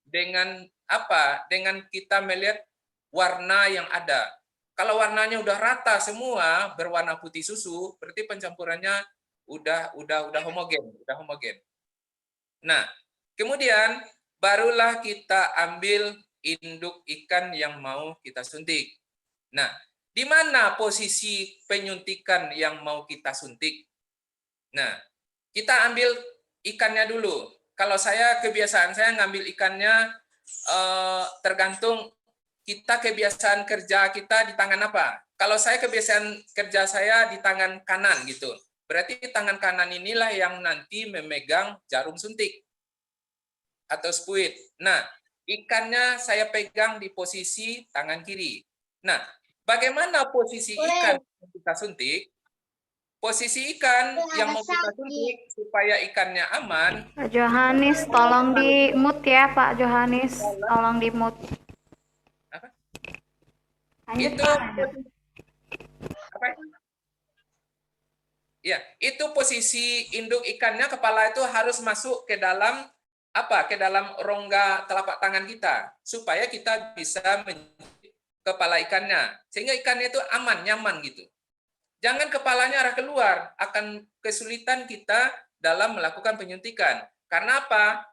Dengan apa? Dengan kita melihat warna yang ada. Kalau warnanya udah rata semua berwarna putih susu, berarti pencampurannya udah homogen. Nah, kemudian barulah kita ambil induk ikan yang mau kita suntik. Nah, di mana posisi penyuntikan yang mau kita suntik? Nah, kita ambil ikannya dulu. Kalau kebiasaan saya ngambil ikannya tergantung kita kebiasaan kerja kita di tangan apa. Kalau saya kebiasaan kerja saya di tangan kanan gitu. Berarti tangan kanan inilah yang nanti memegang jarum suntik atau spuit. Nah, ikannya saya pegang di posisi tangan kiri. Nah, bagaimana posisi ikan yang kita suntik? Posisi ikan yang mau kita suntik supaya ikannya aman. Pak Johanis, tolong di mute ya, Pak Johanis. Tolong di mute. Apa? Lanjut, Itu Pak. Lanjut. apa? Ya, itu posisi induk ikannya, kepala itu harus masuk ke dalam apa? Ke dalam rongga telapak tangan kita supaya kita bisa menjepit kepala ikannya sehingga ikannya itu aman, nyaman gitu. Jangan kepalanya arah keluar, akan kesulitan kita dalam melakukan penyuntikan. Karena apa?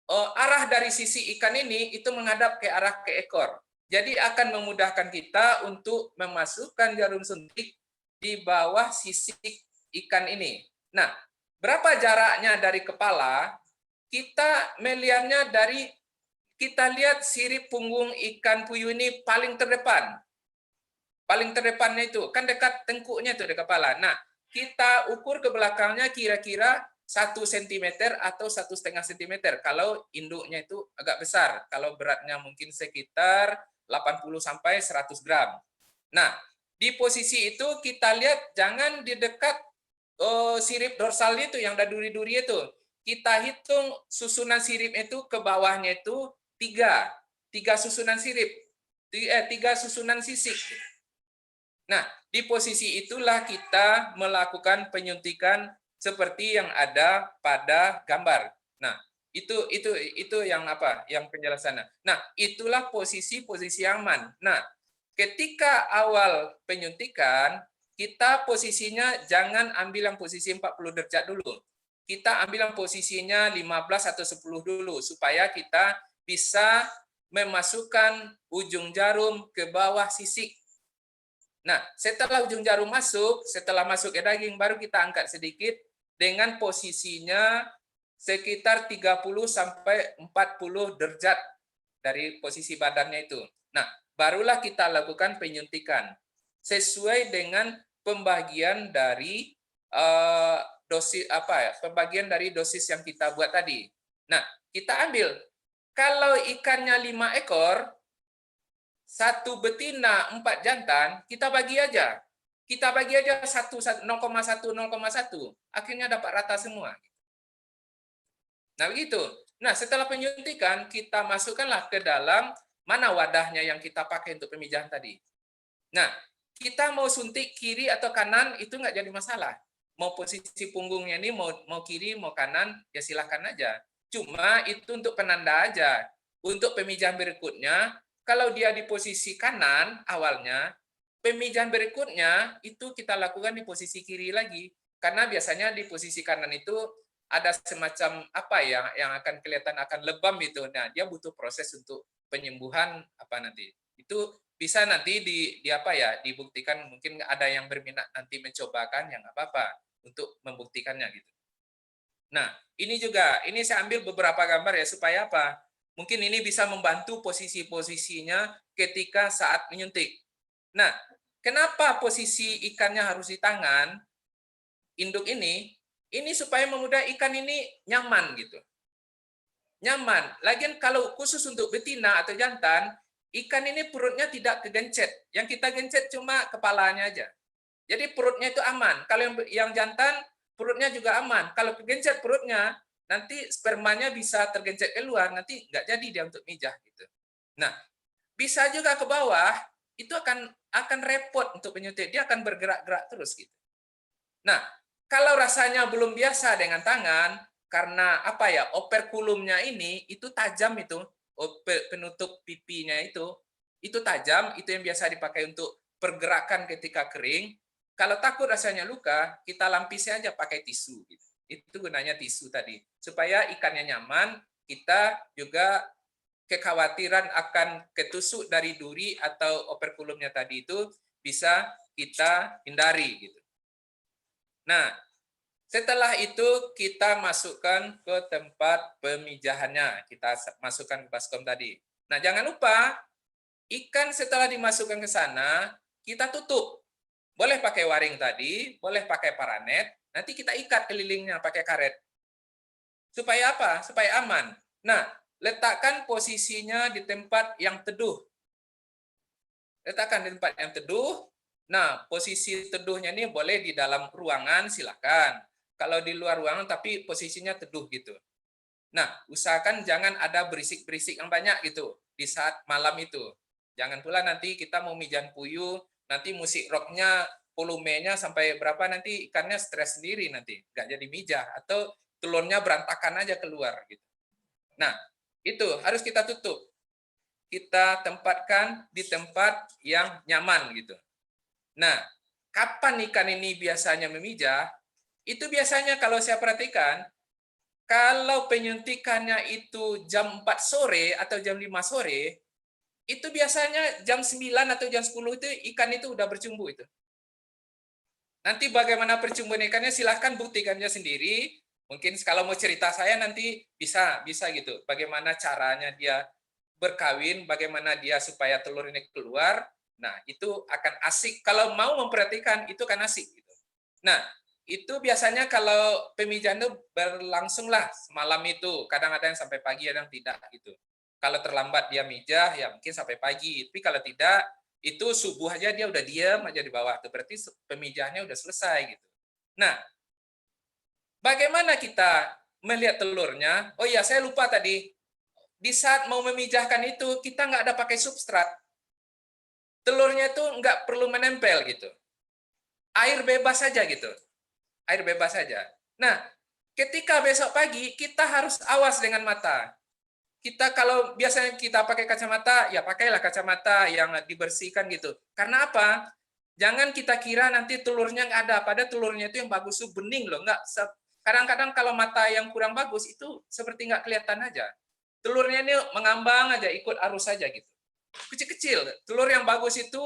Arah dari sisi ikan ini itu menghadap ke arah ke ekor. Jadi akan memudahkan kita untuk memasukkan jarum suntik di bawah sisik ikan ini. Nah, berapa jaraknya dari kepala? Kita melihatnya kita lihat sirip punggung ikan puyuh ini paling terdepan. Paling terdepannya itu kan dekat tengkuknya itu di kepala. Nah, kita ukur ke belakangnya kira-kira 1 cm atau 1,5 cm kalau induknya itu agak besar. Kalau beratnya mungkin sekitar 80 sampai 100 gram. Nah, di posisi itu kita lihat jangan di dekat sirip dorsal itu yang ada duri-duri itu. Kita hitung susunan sirip itu ke bawahnya itu 3 susunan sirip, 3 susunan sisik. Nah, di posisi itulah kita melakukan penyuntikan seperti yang ada pada gambar. Nah, itu yang apa? Yang penjelasannya. Nah, itulah posisi aman. Nah, ketika awal penyuntikan, kita posisinya jangan ambil yang posisi 40 derajat dulu. Kita ambil yang posisinya 15 atau 10 dulu supaya kita bisa memasukkan ujung jarum ke bawah sisik. Nah, setelah ujung jarum masuk, setelah masuk ke daging, baru kita angkat sedikit dengan posisinya sekitar 30 sampai 40 derajat dari posisi badannya itu. Nah, barulah kita lakukan penyuntikan sesuai dengan pembagian dari dosis pembagian dari dosis yang kita buat tadi. Nah, kita ambil kalau ikannya 5 ekor, 1 betina 4 jantan, kita bagi aja. Kita bagi aja 0,1, 0,1. Akhirnya dapat rata semua. Nah, begitu. Nah, setelah penyuntikan, kita masukkanlah ke dalam mana wadahnya yang kita pakai untuk pemijahan tadi. Nah, kita mau suntik kiri atau kanan, itu nggak jadi masalah. Mau posisi punggungnya ini, mau kiri, mau kanan, ya silahkan aja. Cuma itu untuk penanda aja. Untuk pemijahan berikutnya, kalau dia di posisi kanan awalnya, pemijahan berikutnya itu kita lakukan di posisi kiri lagi. Karena biasanya di posisi kanan itu ada semacam apa ya yang akan kelihatan akan lebam itu. Nah, dia butuh proses untuk penyembuhan apa nanti. Itu bisa nanti dibuktikan, mungkin ada yang berminat nanti mencobakan, yang nggak apa-apa untuk membuktikannya gitu. Nah, ini saya ambil beberapa gambar ya supaya apa? Mungkin ini bisa membantu posisi-posisinya ketika saat menyuntik. Nah, kenapa posisi ikannya harus di tangan induk ini? Ini supaya memudahkan ikan ini nyaman gitu. Nyaman. Lagian kalau khusus untuk betina atau jantan, ikan ini perutnya tidak kegencet. Yang kita gencet cuma kepalanya aja. Jadi perutnya itu aman. Kalau yang jantan perutnya juga aman. Kalau kegencet perutnya, nanti spermanya bisa tergencet keluar, nanti nggak jadi dia untuk mijah gitu. Nah, bisa juga ke bawah, itu akan repot untuk penyuntik. Dia akan bergerak-gerak terus gitu. Nah, kalau rasanya belum biasa dengan tangan, karena apa ya, operkulumnya ini itu tajam itu, penutup pipinya itu tajam, itu yang biasa dipakai untuk pergerakan ketika kering. Kalau takut rasanya luka, kita lampisi aja pakai tisu. Gitu. Itu gunanya tisu tadi, supaya ikannya nyaman. Kita juga kekhawatiran akan ketusuk dari duri atau operkulumnya tadi itu bisa kita hindari gitu. Nah, setelah itu kita masukkan ke tempat pemijahannya. Kita masukkan ke baskom tadi. Nah, jangan lupa ikan setelah dimasukkan ke sana, kita tutup. Boleh pakai waring tadi, boleh pakai paranet, nanti kita ikat kelilingnya pakai karet. Supaya apa? Supaya aman. Nah, letakkan posisinya di tempat yang teduh. Letakkan di tempat yang teduh. Nah, posisi teduhnya ini boleh di dalam ruangan, silakan. Kalau di luar ruangan, tapi posisinya teduh gitu. Nah, usahakan jangan ada berisik-berisik yang banyak gitu di saat malam itu. Jangan pula nanti kita mau mijan puyuh, nanti musik rocknya, volumenya sampai berapa nanti ikannya stres sendiri nanti, nggak jadi mijah atau telurnya berantakan aja keluar gitu. Nah, itu harus kita tutup. Kita tempatkan di tempat yang nyaman gitu. Nah, kapan ikan ini biasanya memijah? Itu biasanya kalau saya perhatikan, kalau penyuntikannya itu jam 4 sore atau jam 5 sore, itu biasanya jam 9 atau jam 10 itu ikan itu udah bercumbu itu. Nanti bagaimana percumbuan ikannya silahkan buktikannya sendiri. Mungkin kalau mau cerita saya nanti bisa gitu. Bagaimana caranya dia berkawin, bagaimana dia supaya telur ini keluar. Nah, itu akan asik. Kalau mau memperhatikan, itu kan asik. Gitu. Nah, itu biasanya kalau pemijahan itu berlangsunglah malam itu. Kadang ada yang sampai pagi, ada yang tidak. Gitu. Kalau terlambat dia mijah, ya mungkin sampai pagi. Tapi kalau tidak, itu subuh aja dia udah diam aja di bawah. Itu berarti pemijahannya udah selesai. Gitu. Nah, bagaimana kita melihat telurnya? Oh iya, saya lupa tadi di saat mau memijahkan itu kita nggak ada pakai substrat, telurnya itu nggak perlu menempel gitu, air bebas saja gitu, air bebas saja. Nah, ketika besok pagi kita harus awas dengan mata. Kita kalau biasanya kita pakai kacamata, ya pakailah kacamata yang dibersihkan gitu. Karena apa? Jangan kita kira nanti telurnya nggak ada, padahal telurnya itu yang bagus itu bening loh, nggak. Kadang-kadang kalau mata yang kurang bagus itu seperti nggak kelihatan aja. Telurnya ini mengambang aja, ikut arus saja gitu. Kecil-kecil. Telur yang bagus itu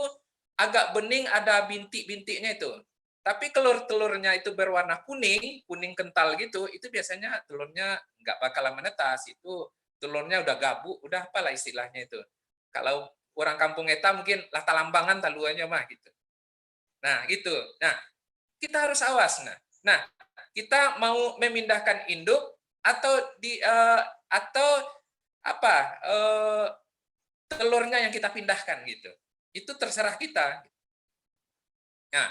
agak bening, ada bintik-bintiknya itu. Tapi telur-telurnya itu berwarna kuning, kuning kental gitu, itu biasanya telurnya nggak bakalan menetas. Itu telurnya udah gabuk, udah apalah istilahnya itu. Kalau orang kampung eta mungkin lata lambangan taluannya mah gitu. Nah, gitu. Nah, kita harus awas. Nah, kita mau memindahkan induk atau atau apa telurnya yang kita pindahkan gitu. Itu terserah kita. Nah,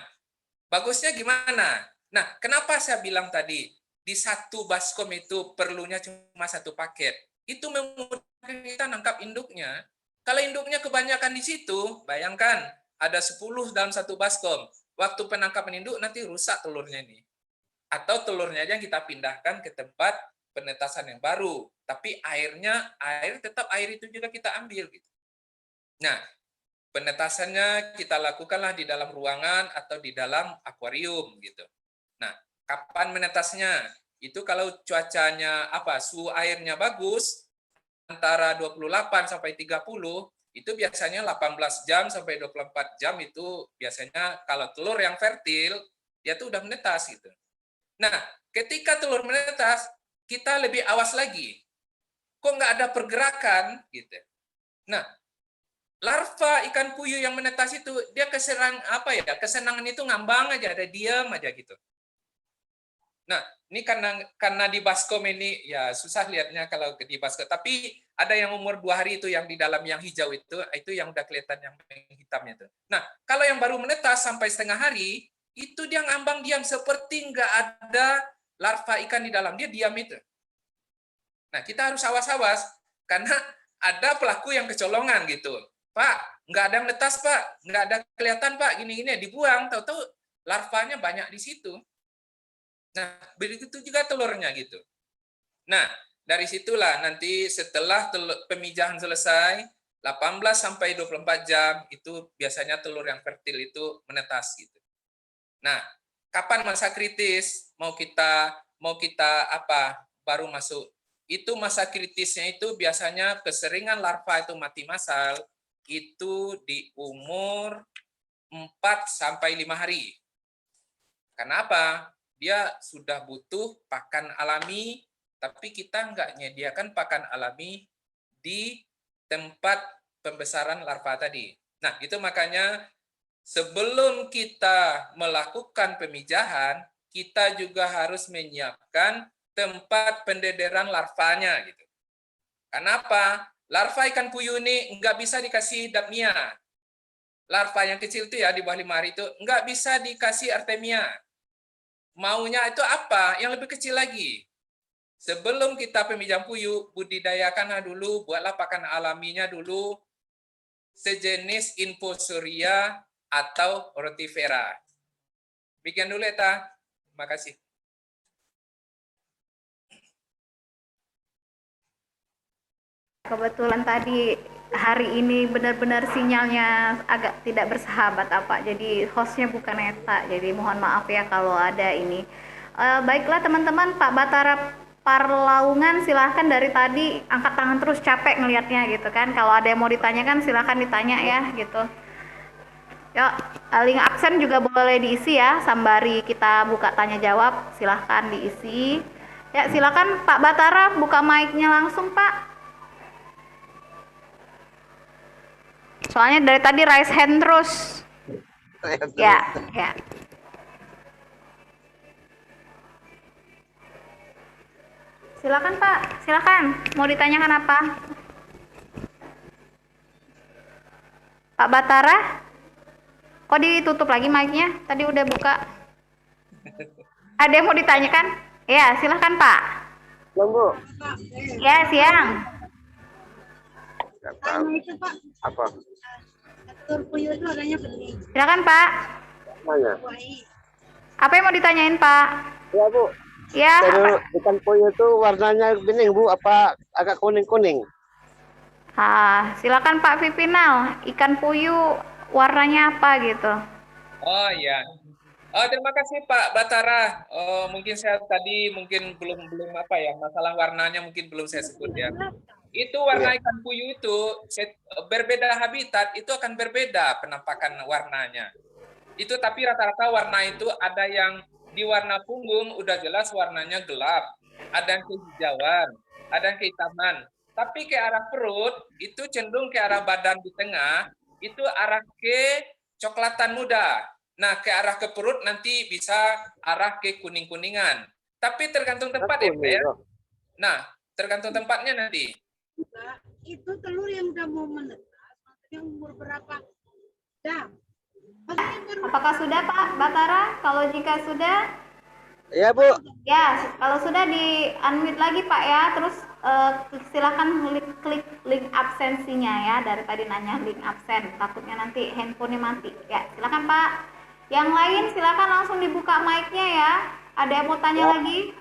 bagusnya gimana? Nah, kenapa saya bilang tadi di satu baskom itu perlunya cuma satu paket? Itu memudahkan kita nangkap induknya. Kalau induknya kebanyakan di situ, bayangkan ada 10 dalam satu baskom. Waktu penangkapan induk nanti rusak telurnya ini. Atau telurnya aja kita pindahkan ke tempat penetasan yang baru. Tapi tetap air itu juga kita ambil gitu. Nah, penetasannya kita lakukanlah di dalam ruangan atau di dalam akuarium gitu. Nah, kapan menetasnya? Itu kalau cuacanya suhu airnya bagus antara 28 sampai 30, itu biasanya 18 jam sampai 24 jam itu biasanya kalau telur yang fertil dia tuh udah menetas gitu. Nah, ketika telur menetas, kita lebih awas lagi. Kok nggak ada pergerakan gitu. Nah, larva ikan puyuh yang menetas itu dia kesenangan itu ngambang aja, ada diam aja gitu. Nah, ini karena di baskom ini ya susah lihatnya kalau di baskom. Tapi ada yang umur 2 hari itu yang di dalam yang hijau itu yang udah kelihatan yang hitamnya itu. Nah, kalau yang baru menetas sampai setengah hari, itu dia ngambang diam seperti nggak ada larva ikan di dalam, dia diam itu. Nah, kita harus awas-awas karena ada pelaku yang kecolongan gitu. Pak, nggak ada yang netas, Pak. Nggak ada kelihatan, Pak. Gini-gini, dibuang. Tahu-tahu larvanya banyak di situ. Nah, begitu juga telurnya gitu. Nah, dari situlah nanti setelah pemijahan selesai, 18 sampai 24 jam, itu biasanya telur yang fertil itu menetas gitu. Nah, kapan masa kritis? Mau kita apa? Baru masuk. Itu masa kritisnya itu biasanya keseringan larva itu mati massal itu di umur 4 sampai 5 hari. Kenapa? Dia sudah butuh pakan alami, tapi kita nggak menyediakan pakan alami di tempat pembesaran larva tadi. Nah, itu makanya sebelum kita melakukan pemijahan, kita juga harus menyiapkan tempat pendederan larvanya gitu. Kenapa? Larva ikan puyuh ini nggak bisa dikasih dapnia. Larva yang kecil itu ya di bawah 5 hari itu nggak bisa dikasih artemia. Maunya itu apa? Yang lebih kecil lagi. Sebelum kita pemijahan puyuh, budidayakanlah dulu, buatlah pakan alaminya dulu, sejenis infusoria atau rotifera. Bikin dulu ya, terima kasih. Kebetulan tadi hari ini benar-benar sinyalnya agak tidak bersahabat apa, jadi hostnya bukan Eta, jadi mohon maaf ya kalau ada ini. Baiklah teman-teman, Pak Batara Parlaungan silahkan, dari tadi angkat tangan terus, capek ngelihatnya gitu kan. Kalau ada yang mau ditanyakan silahkan ditanya ya gitu. Ya, link absen juga boleh diisi ya, sembari kita buka tanya jawab, silahkan diisi. Ya, silakan Pak Batara buka mic-nya langsung, Pak. Soalnya dari tadi raise hand terus. Ya, ya. Silakan Pak, silakan. Mau ditanyakan apa? Pak Batara? Kok ditutup lagi mic-nya? Tadi udah buka. Ada yang mau ditanyakan? Ya, silakan Pak. Bu. Ya, siang. Itu Pak. Apa? Telur puyuh itu adanya bening. Silakan Pak. Mana? Apa yang mau ditanyain Pak? Ya Bu. Ya. Telur ikan puyuh itu warnanya bening Bu, apa agak kuning-kuning? Silakan Pak Vipinal. Ikan puyuh warnanya apa gitu? Oh iya. Terima kasih Pak Batara. Mungkin saya tadi belum apa ya, masalah warnanya mungkin belum saya sebut ya. Itu warna ikan puyuh itu berbeda habitat, itu akan berbeda penampakan warnanya. Itu tapi rata-rata warna itu ada yang di warna punggung udah jelas warnanya gelap, ada yang kehijauan, ada yang kehitaman. Tapi ke arah perut itu cenderung ke arah badan di tengah itu arah ke coklatan muda. Nah, ke arah ke perut nanti bisa arah ke kuning-kuningan. Tapi tergantung tempat ya, Pak ya. Nah, tergantung tempatnya nanti. Itu telur yang udah mau menetas, maksudnya umur berapa jam? Apakah sudah Pak Batara? Kalau jika sudah, Iya Bu. ya, kalau sudah di unmute lagi Pak ya. Terus silakan klik link absensinya ya. Dari tadi nanya link absen, takutnya nanti handphonenya mati. Ya, silakan Pak. Yang lain silakan langsung dibuka mic-nya ya. Ada yang mau tanya lagi?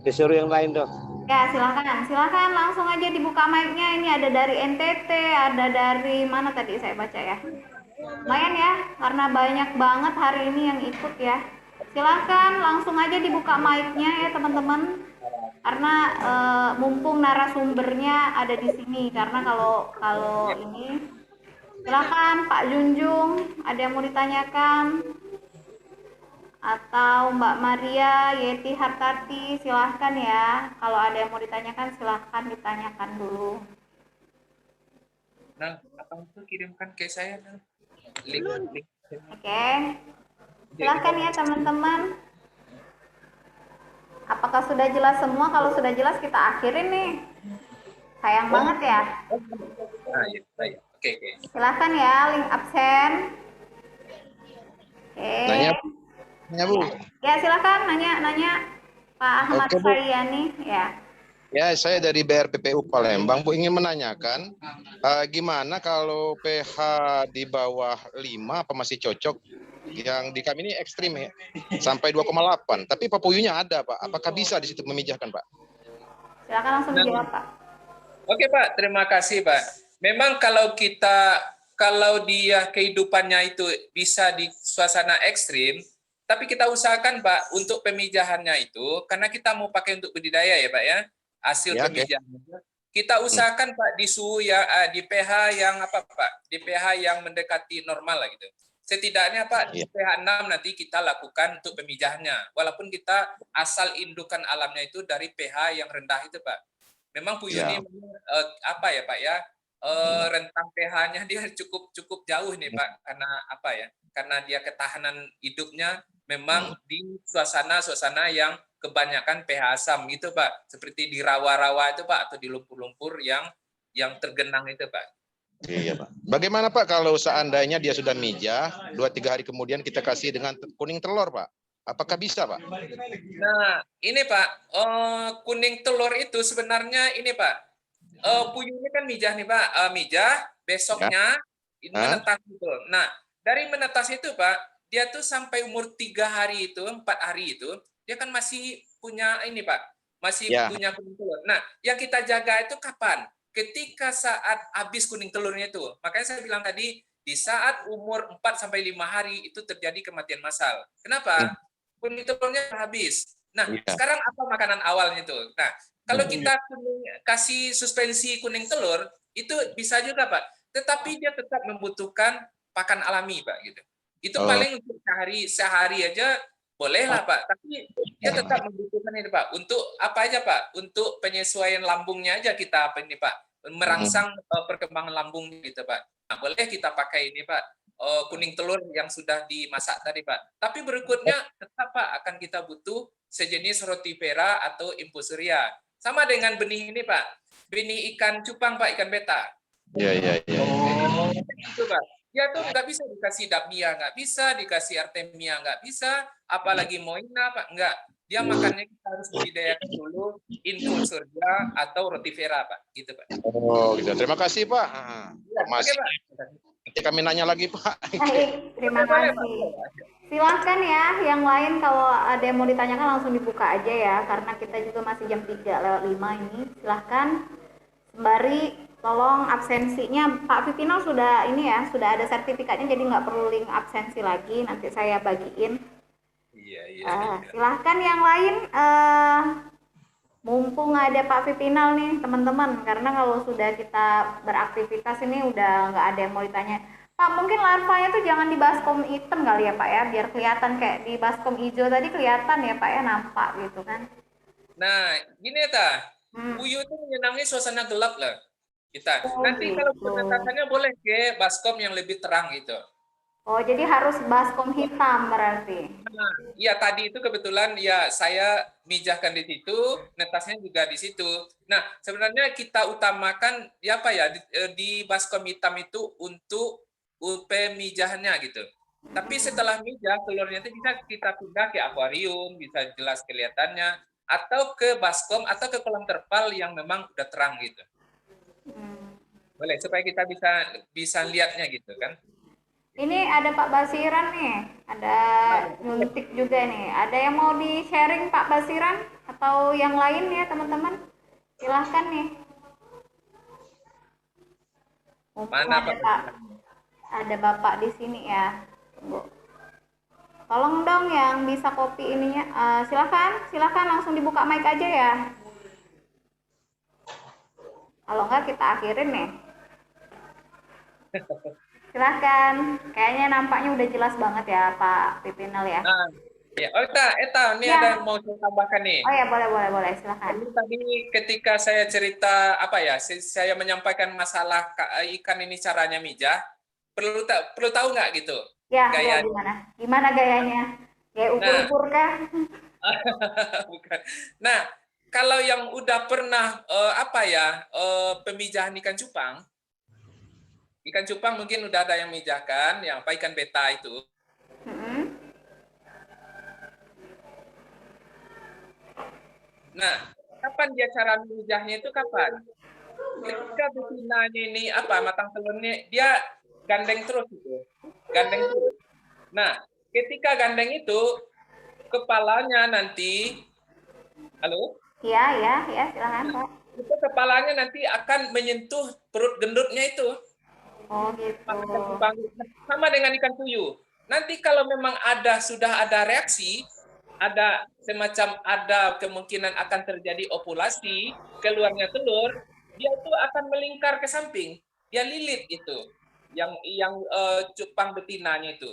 Disuruh yang lain dong. Ya, silakan langsung aja dibuka mic-nya. Ini ada dari NTT, ada dari mana tadi saya baca ya. Lumayan ya, karena banyak banget hari ini yang ikut ya. Silakan langsung aja dibuka mic-nya ya teman-teman. Karena mumpung narasumbernya ada di sini. Karena kalau ini, silakan Pak Junjung, ada yang mau ditanyakan? Atau Mbak Maria, Yeti Hartati, silahkan ya. Kalau ada yang mau ditanyakan, silahkan ditanyakan dulu. Nah, apa itu kirimkan ke saya link. Oke. Silahkan ya teman-teman. Apakah sudah jelas semua? Kalau sudah jelas kita akhirin nih. Sayang banget ya. Nah, ya, baik. Oke, oke. Silahkan ya, link absen. Nanya, Oke. nanya Bu. Ya, silakan nanya Pak Ahmad Oke, Bu. Saryani. Ya. Ya, saya dari BRPPU Palembang, Bu, ingin menanyakan gimana kalau pH di bawah 5 apa masih cocok? Yang di kami ini ekstrim ya, sampai 2,8. Tapi papuyunya ada, Pak. Apakah bisa di situ memijahkan, Pak? Silakan langsung Nah, dijawab, Pak. Oke Pak, terima kasih Pak. Memang kalau dia kehidupannya itu bisa di suasana ekstrim, tapi kita usahakan Pak untuk pemijahannya itu, karena kita mau pakai untuk budidaya ya Pak ya, hasil Ya, oke. pemijahannya. Kita usahakan Pak di suhu yang di pH yang apa Pak? Di pH yang mendekati normal lah gitu. Setidaknya Pak di Iya. pH 6 nanti kita lakukan untuk pemijahannya. Walaupun kita asal indukan alamnya itu dari pH yang rendah itu Pak. Memang puyuh Ya. ini apa ya Pak ya, rentang pH-nya dia cukup jauh nih Pak, karena apa ya? Karena dia ketahanan hidupnya memang di suasana yang kebanyakan pH asam gitu Pak, seperti di rawa-rawa itu Pak, atau di lumpur-lumpur yang tergenang itu Pak. Iya, Pak. Bagaimana Pak kalau seandainya dia sudah mijah, 2-3 hari kemudian kita kasih dengan kuning telur, Pak? Apakah bisa, Pak? Nah, ini Pak, kuning telur itu sebenarnya ini Pak, puyuh ini kan mijah nih Pak, mijah, besoknya ini menetas itu. Nah, dari menetas itu Pak, dia tuh sampai umur 3 hari itu, 4 hari itu, dia kan masih punya ini Pak, masih Ya. punya kuning telur. Nah, yang kita jaga itu kapan? Ketika saat habis kuning telurnya itu. Makanya saya bilang tadi, di saat umur 4 sampai 5 hari itu terjadi kematian massal. Kenapa? Kuning telurnya habis. Nah, Iya. sekarang apa makanan awalnya itu? Nah, kalau kita kasih suspensi kuning telur, itu bisa juga, Pak. Tetapi dia tetap membutuhkan pakan alami, Pak. Gitu. Itu paling untuk sehari aja bolehlah, Pak. Tapi dia tetap membutuhkan ini, Pak. Untuk apa aja, Pak? Untuk penyesuaian lambungnya aja kita apa ini, Pak? Merangsang perkembangan lambung gitu, Pak. Nah, boleh kita pakai ini, Pak. Kuning telur yang sudah dimasak tadi, Pak. Tapi berikutnya tetap, Pak, akan kita butuh sejenis rotifera atau infusoria. Sama dengan benih ini, Pak. Benih ikan cupang, Pak, ikan beta. Iya. Itu, Pak. Dia tuh nggak bisa dikasih dapnia, nggak bisa dikasih artemia, nggak bisa, apalagi moina, Pak, nggak. Dia makannya kita harus budidayakan dulu infusoria atau rotifera, Pak. Gitu, Pak. Oh, gitu. Terima kasih, Pak. Ya, Masih. oke, Pak. Nanti kami nanya lagi, Pak. Baik, terima Boleh, Pak. kasih. Silahkan ya, yang lain kalau ada yang mau ditanyakan langsung dibuka aja ya, karena kita juga masih jam 3:05 ini. Silahkan, sembari tolong absensinya, Pak Pipino sudah ini ya, sudah ada sertifikatnya, jadi nggak perlu link absensi lagi, nanti saya bagiin. Iya. Silahkan yang lain, mumpung ada Pak Pipinal nih teman-teman, karena kalau sudah kita beraktivitas ini udah nggak ada yang mau ditanya. Pak, mungkin larvanya tuh jangan di baskom hitam kali ya Pak ya, biar kelihatan kayak di baskom hijau tadi kelihatan ya Pak ya, nampak gitu kan. Nah, gini ya, Ta. Puyuh itu menyenangi suasana gelap lah. Kita. Oh, Nanti gitu. kalau penetasannya boleh ke baskom yang lebih terang gitu. Oh, jadi harus baskom hitam berarti. Nah, ya tadi itu kebetulan ya saya mijahkan di situ, netasnya juga di situ. Nah, sebenarnya kita utamakan ya apa ya di baskom hitam itu untuk pemijahannya gitu. Tapi setelah mijah, telurnya itu bisa kita pindah ke akuarium, bisa jelas kelihatannya, atau ke baskom atau ke kolam terpal yang memang udah terang gitu. Boleh supaya kita bisa lihatnya gitu kan. Ini ada Pak Basiran nih, ada nyuntik juga nih. Ada yang mau di-sharing Pak Basiran atau yang lain ya teman-teman? Silahkan nih. Mana Pak? Ada Bapak di sini ya. Tunggu. Tolong dong yang bisa kopi ininya. Silakan langsung dibuka mic aja ya. Kalau enggak kita akhirin nih. Silahkan. Kayaknya nampaknya udah jelas banget ya Pak Pipinal ya. Nah, ya, Eta, ini Ya. ada yang mau saya tambahkan nih. Oh ya, boleh, silahkan. Ini tadi ketika saya cerita apa ya, saya menyampaikan masalah ikan ini caranya mijah, perlu tahu nggak gitu? Ya, Gaya. gimana? Gimana gayanya? Gaya ukur-ukur kah? Bukan. Nah, kalau yang udah pernah pemijahan ikan cupang mungkin udah ada yang mijahkan, yang apa ikan beta itu. Mm-mm. Nah, kapan dia cara memijahnya itu kapan? Ketika betinanya ini matang telurnya dia gandeng terus itu, gandeng terus. Nah, ketika gandeng itu kepalanya nanti, halo, Iya, iya, ya, silakan Pak. itu kepalanya nanti akan menyentuh perut gendutnya itu. Oh gitu. Sama dengan ikan puyuh. Nanti kalau memang sudah ada reaksi, ada kemungkinan akan terjadi ovulasi, keluarnya telur, dia itu akan melingkar ke samping, dia lilit itu, yang cupang betinanya itu.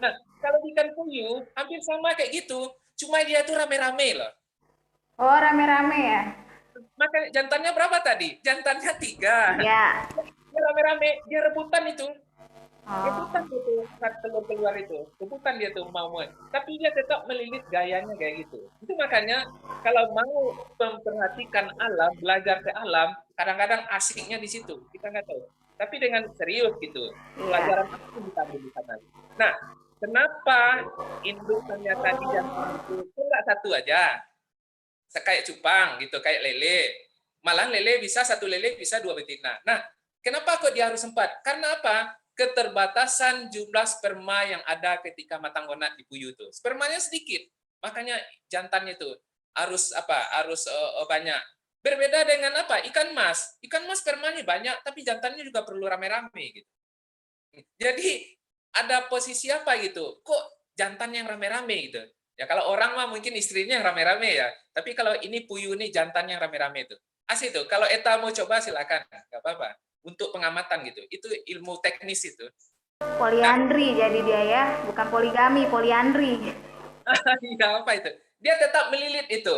Nah, kalau ikan puyuh hampir sama kayak gitu, cuma dia tuh rame-rame loh. Oh, rame-rame ya? Maka jantannya berapa tadi? Jantannya 3. Ya. Dia rame-rame, dia rebutan itu. Rebutan Oh. itu saat telur keluar itu. Rebutan dia tuh mau. Tapi dia tetap melilit gayanya kayak gitu. Itu makanya kalau mau memperhatikan alam, belajar ke alam, kadang-kadang asiknya di situ. Kita nggak tahu. Tapi dengan serius gitu. Iya. Pelajaran apa yang kita ambil di sana. Nah, kenapa indukannya tadi jantan itu nggak satu aja? Kayak cupang gitu, kayak lele. Malah lele bisa satu lele bisa 2 betina. Nah, kenapa kok dia harus 4? Karena apa? Keterbatasan jumlah sperma yang ada ketika matang gonat di puyuh itu. Spermanya sedikit. Makanya jantannya itu harus Harus banyak. Berbeda dengan Ikan mas. Ikan mas spermanya banyak tapi jantannya juga perlu rame-rame gitu. Jadi ada posisi apa gitu? Kok jantan yang rame-rame gitu? Ya kalau orang mah mungkin istrinya yang rame-rame ya. Tapi kalau ini puyuh nih jantan yang rame-rame itu. Asik tuh. Kalau Eta mau coba silakan, nggak apa-apa. Untuk pengamatan gitu. Itu ilmu teknis itu. Nah, Poliandri jadi dia ya, bukan poligami, poliandri. iya apa itu? Dia tetap melilit itu.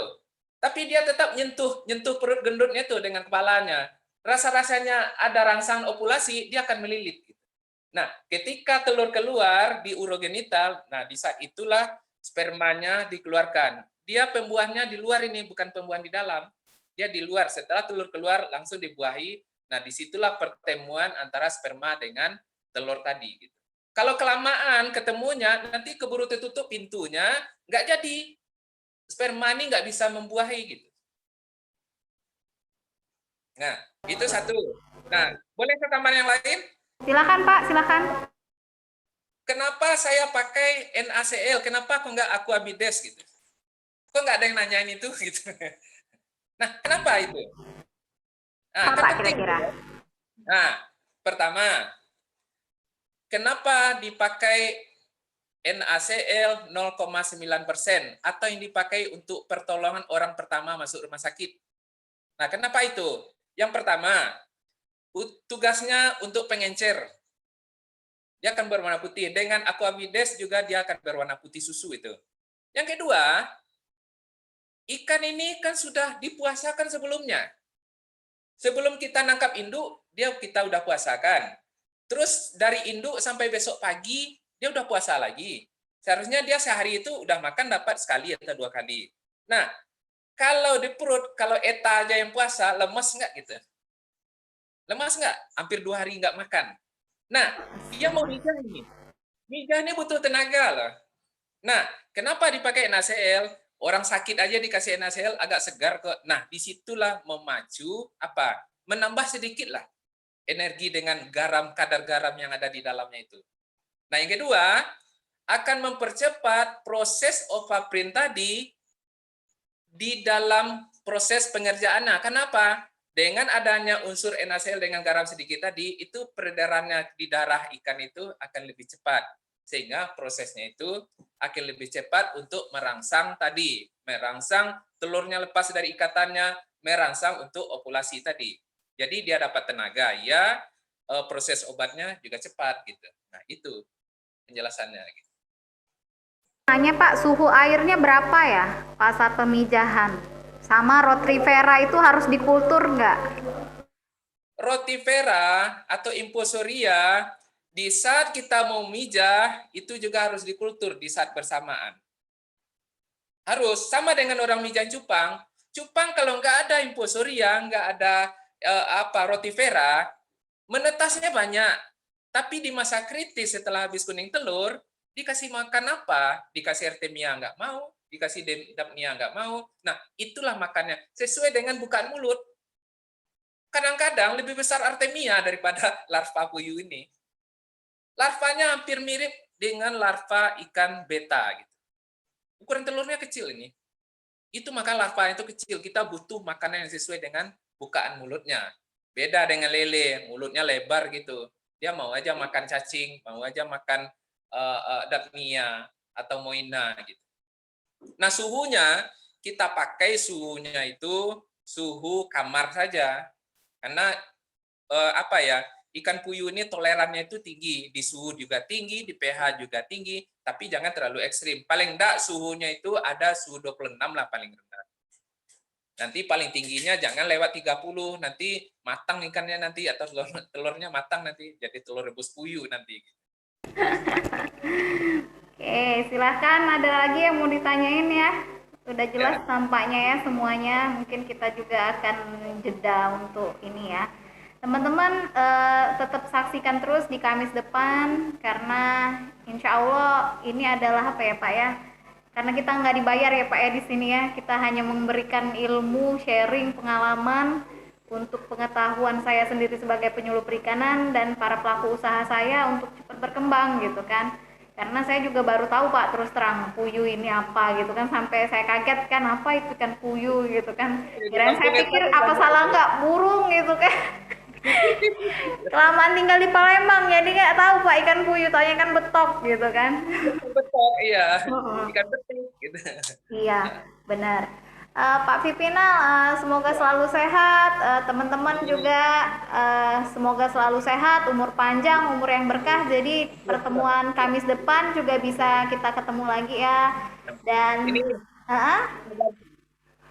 Tapi dia tetap nyentuh perut gendutnya tuh dengan kepalanya. Rasa-rasanya ada rangsangan ovulasi, dia akan melilit. Nah, ketika telur keluar di urogenital, nah di saat itulah spermanya dikeluarkan. Dia pembuahannya di luar ini, bukan pembuahan di dalam. Dia di luar. Setelah telur keluar, langsung dibuahi. Nah, disitulah pertemuan antara sperma dengan telur tadi. Gitu. Kalau kelamaan ketemunya, nanti keburu tertutup pintunya, nggak jadi. Sperma ini nggak bisa membuahi. Gitu. Nah, itu satu. Nah, boleh ke gambar yang lain? Silakan Pak, silakan. Kenapa saya pakai NaCl? Kenapa kok nggak Aquabides gitu? Kok nggak ada yang nanyain itu gitu? Nah, kenapa itu? Nah, Apa kan Pak penting. kira-kira? Nah, pertama, kenapa dipakai NaCl 0,9% atau yang dipakai untuk pertolongan orang pertama masuk rumah sakit? Nah, kenapa itu? Yang pertama, tugasnya untuk pengencer. Dia akan berwarna putih. Dengan Aquabides juga dia akan berwarna putih susu itu. Yang kedua, ikan ini kan sudah dipuasakan sebelumnya. Sebelum kita nangkap induk, kita udah puasakan. Terus dari induk sampai besok pagi, dia udah puasa lagi. Seharusnya dia sehari itu udah makan dapat sekali atau 2 kali. Nah, kalau di perut, kalau Eta aja yang puasa, lemes nggak gitu? Lemas nggak? Hampir 2 hari nggak makan. Nah, dia mau mijah ini. Mijah ini butuh tenaga loh. Nah, kenapa dipakai NaCl? Orang sakit aja dikasih NaCl agak segar kok. Nah, disitulah memacu menambah sedikit lah energi dengan kadar garam yang ada di dalamnya itu. Nah, yang kedua, akan mempercepat proses ovaprin tadi di dalam proses pengerjaannya. Kenapa? Dengan adanya unsur NaCl dengan garam sedikit tadi, itu peredarannya di darah ikan itu akan lebih cepat. Sehingga prosesnya itu akan lebih cepat untuk merangsang tadi. Merangsang telurnya lepas dari ikatannya, merangsang untuk ovulasi tadi. Jadi dia dapat tenaga, ya proses obatnya juga cepat. Gitu. Nah itu penjelasannya. Gitu. Nanya Pak, suhu airnya berapa ya pas saat pemijahan? Sama Rotrifera itu harus dikultur nggak? Rotifera atau Infusoria, di saat kita mau mijah, itu juga harus dikultur di saat bersamaan. Harus sama dengan orang Mijan Cupang. Cupang kalau nggak ada infusoria, nggak ada rotifera, menetasnya banyak. Tapi di masa kritis setelah habis kuning telur, dikasih makan apa? Dikasih artemia nggak mau, dikasih dapnia nggak mau. Nah, itulah makannya. Sesuai dengan bukaan mulut. Kadang-kadang lebih besar artemia daripada larva puyuh ini. Larvanya hampir mirip dengan larva ikan beta. Gitu. Ukuran telurnya kecil ini. Itu maka larva itu kecil. Kita butuh makanan yang sesuai dengan bukaan mulutnya. Beda dengan lele, mulutnya lebar gitu. Dia mau aja makan cacing, mau aja makan dapnia atau moina gitu. Nah, suhunya kita pakai suhunya itu suhu kamar saja. Karena ikan puyuh ini tolerannya itu tinggi, di suhu juga tinggi, di pH juga tinggi, tapi jangan terlalu ekstrim. Paling enggak suhunya itu ada suhu 26 lah paling rendah. Nanti paling tingginya jangan lewat 30, nanti matang ikannya nanti, atau telurnya matang nanti, jadi telur rebus puyuh nanti. Oke, silahkan ada lagi yang mau ditanyain ya. Sudah jelas tampaknya ya semuanya. Mungkin kita juga akan jeda untuk ini ya. Teman-teman tetap saksikan terus di Kamis depan, karena insya Allah ini adalah apa ya Pak ya, karena kita nggak dibayar ya Pak ya di sini ya, kita hanya memberikan ilmu, sharing pengalaman untuk pengetahuan saya sendiri sebagai penyuluh perikanan dan para pelaku usaha saya untuk cepat berkembang gitu kan. Karena saya juga baru tahu Pak, terus terang puyuh ini apa gitu kan, sampai saya kaget kan, apa itu kan puyuh gitu kan. Kirain saya pikir apa salah nggak burung gitu kan. Kelamaan tinggal di Palembang jadi nggak tahu Pak ikan puyuh, taunya kan betok gitu kan. Betok, iya. Ikan betik gitu. Iya, benar. Pak Vipinal, semoga selalu sehat. Teman-teman juga semoga selalu sehat, umur panjang, umur yang berkah. Jadi pertemuan Kamis depan juga bisa kita ketemu lagi ya. Dan ini,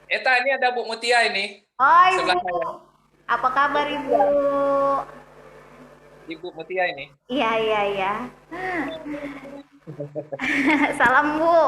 Eta ini ada Bu Mutia ini. oh sebelah Ibu, saya. apa kabar Ibu? Ibu Mutia ini. Iya. Salam Bu.